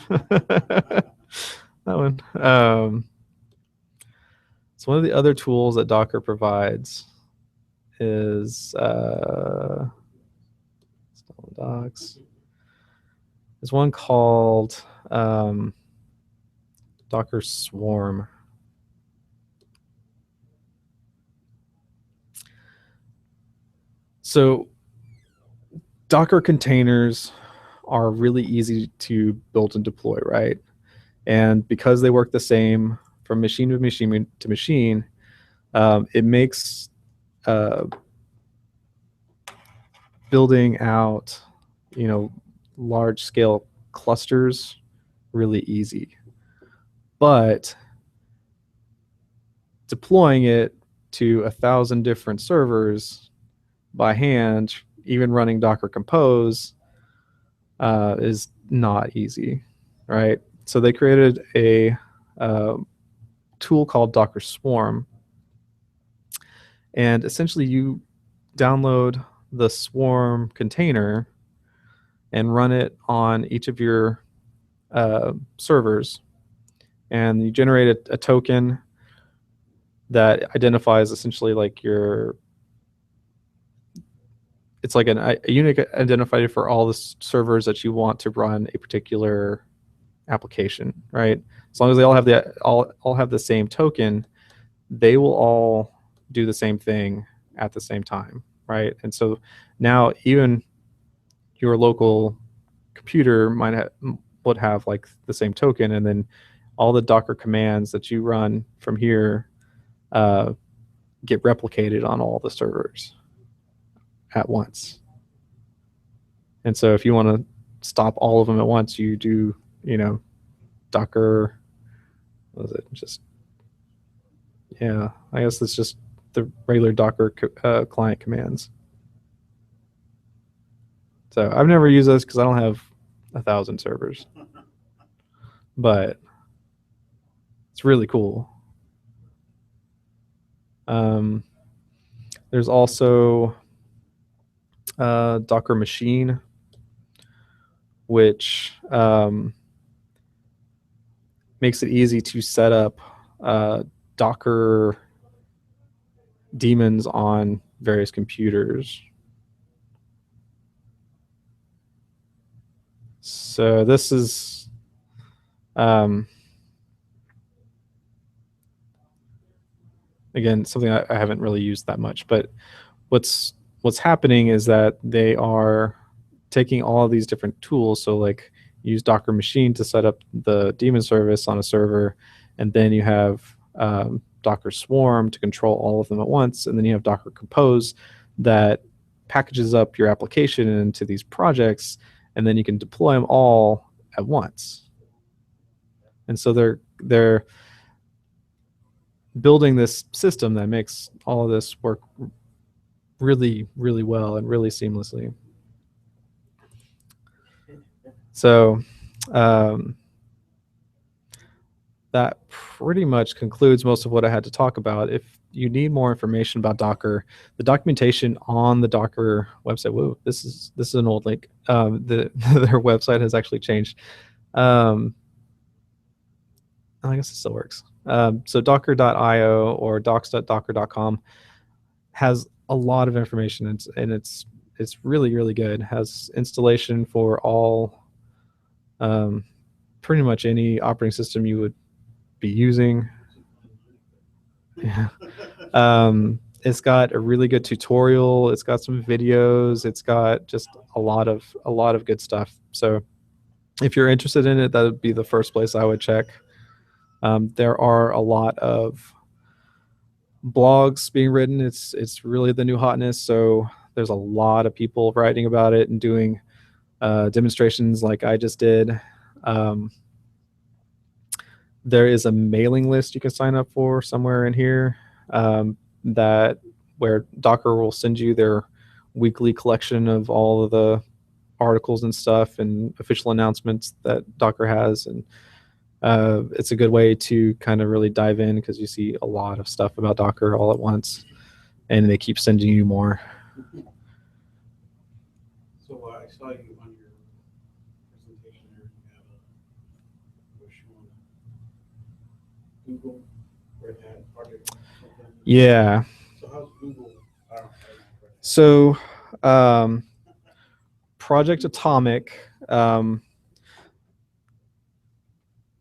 [SPEAKER 1] That one. So one of the other tools that Docker provides is docs. There's one called Docker Swarm. So Docker containers are really easy to build and deploy, right? And because they work the same from machine to machine to machine, it makes building out, large scale clusters really easy. But deploying it to 1,000 different servers by hand, even running Docker Compose, is not easy, right? So they created a tool called Docker Swarm. And essentially you download the Swarm container and run it on each of your servers. And you generate a token that identifies essentially like it's like a unique identifier for all the servers that you want to run a particular application, right? As long as they all have all have the same token, they will all do the same thing at the same time, right? And so now even your local computer would have like the same token, and then all the Docker commands that you run from here get replicated on all the servers at once. And so if you want to stop all of them at once, you do, Docker, what was it? Just, yeah, I guess it's just the regular Docker client commands. So I've never used this because I don't have 1,000 servers, but it's really cool. There's also Docker Machine, which makes it easy to set up Docker daemons on various computers. So this is again something I haven't really used that much, but what's happening is that they are taking all of these different tools. So like use Docker Machine to set up the daemon service on a server, and then you have Docker Swarm to control all of them at once, and then you have Docker Compose that packages up your application into these projects, and then you can deploy them all at once. And so they're building this system that makes all of this work really, really well and really seamlessly. So that pretty much concludes most of what I had to talk about. If you need more information about Docker, the documentation on the Docker website. Whoa, this is an old link. Their website has actually changed. I guess it still works. So docker.io or docs.docker.com has a lot of information, and it's really, really good. It has installation for all pretty much any operating system you would be using. Yeah. It's got a really good tutorial. It's got some videos. It's got just a lot of good stuff. So if you're interested in it, that would be the first place I would check. There are a lot of blogs being written. It's really the new hotness. So there's a lot of people writing about it and doing demonstrations like I just did. There is a mailing list you can sign up for somewhere in here, that where Docker will send you their weekly collection of all of the articles and stuff and official announcements that Docker has. And it's a good way to kind of really dive in because you see a lot of stuff about Docker all at once, and they keep sending you more.
[SPEAKER 2] So I saw you on your presentation there. You have a showing Google Red Hat project.
[SPEAKER 1] Yeah.
[SPEAKER 2] So how's Google?
[SPEAKER 1] So Project Atomic.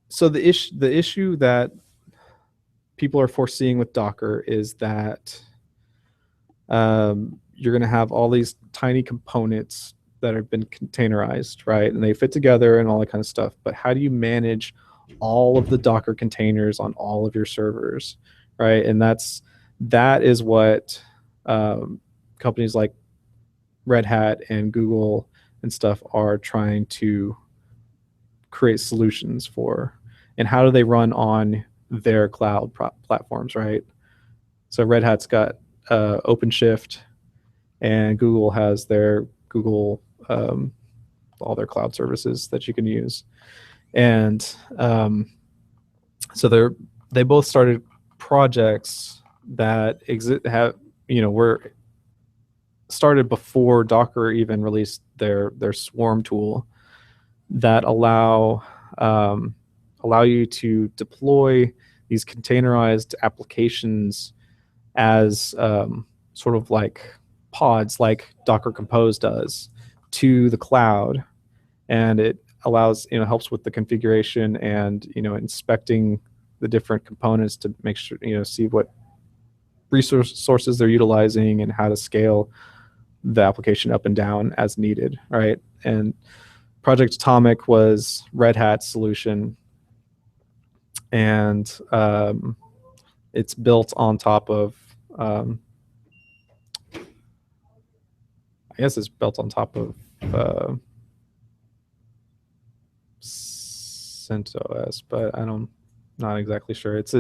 [SPEAKER 1] So the issue that people are foreseeing with Docker is that you're going to have all these tiny components that have been containerized, right? And they fit together and all that kind of stuff. But how do you manage all of the Docker containers on all of your servers, right? And that is what companies like Red Hat and Google and stuff are trying to create solutions for. And how do they run on their cloud platforms, right? So Red Hat's got OpenShift, and Google has their Google, all their cloud services that you can use. And so they both started projects that were started before Docker even released their Swarm tool that allow you to deploy these containerized applications as sort of like pods, like Docker Compose does, to the cloud. And it allows, helps with the configuration and, inspecting the different components to make sure, see what resources they're utilizing and how to scale the application up and down as needed, right? And Project Atomic was Red Hat's solution, and it's built on top of, I guess it's built on top of CentOS, but not exactly sure. It's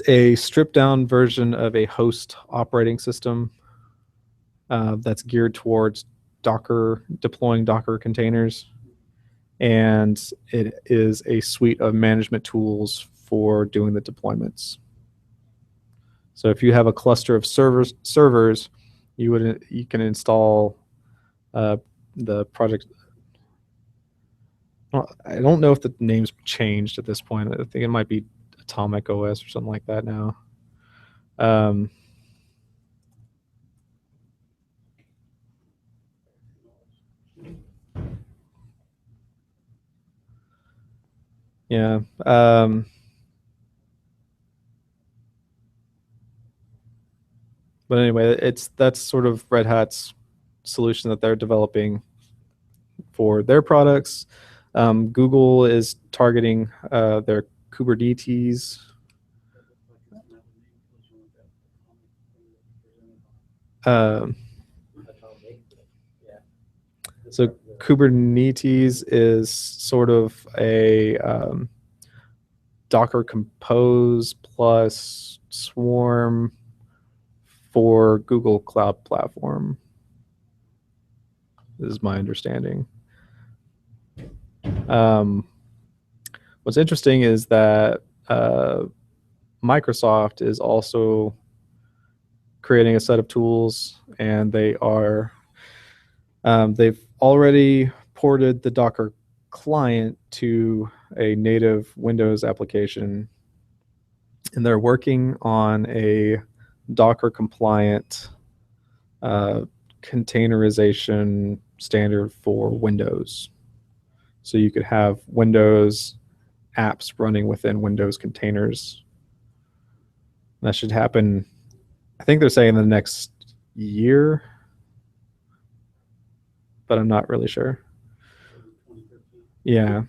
[SPEAKER 1] a stripped down version of a host operating system that's geared towards deploying Docker containers. And it is a suite of management tools for doing the deployments. So if you have a cluster of servers, you can install the project. Well, I don't know if the name's changed at this point. I think it might be Atomic OS or something like that now. Yeah. But anyway, that's sort of Red Hat's solution that they're developing for their products. Google is targeting their Kubernetes. Um, so Kubernetes is sort of a Docker Compose plus Swarm for Google Cloud Platform. This is my understanding. What's interesting is that Microsoft is also creating a set of tools, and they've already ported the Docker client to a native Windows application, and they're working on a Docker compliant containerization standard for Windows. So you could have Windows apps running within Windows containers. That should happen, I think they're saying, in the next year, but I'm not really sure. Yeah.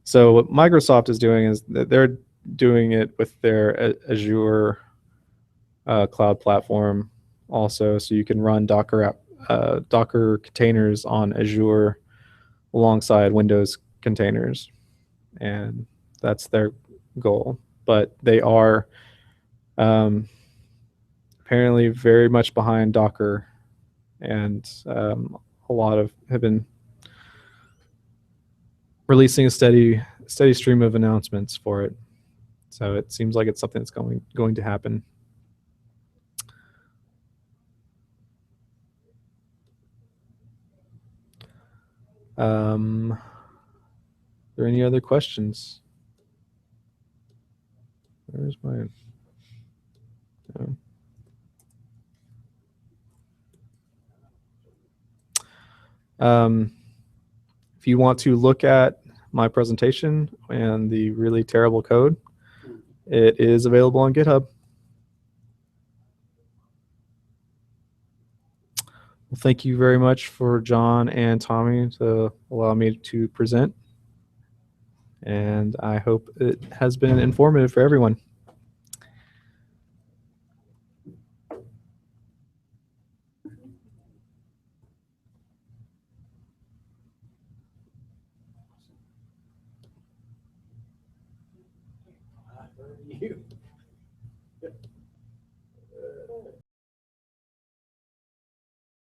[SPEAKER 1] So what Microsoft is doing is that they're doing it with their Azure cloud platform also. So you can run Docker containers on Azure alongside Windows containers, and that's their goal. But they are apparently very much behind Docker, and a lot of have been releasing a steady stream of announcements for it. So it seems like it's something that's going to happen. Are there any other questions? Where's my? If you want to look at my presentation and the really terrible code, it is available on GitHub. Well, thank you very much for John and Tommy to allow me to present. And I hope it has been informative for everyone.
[SPEAKER 2] You.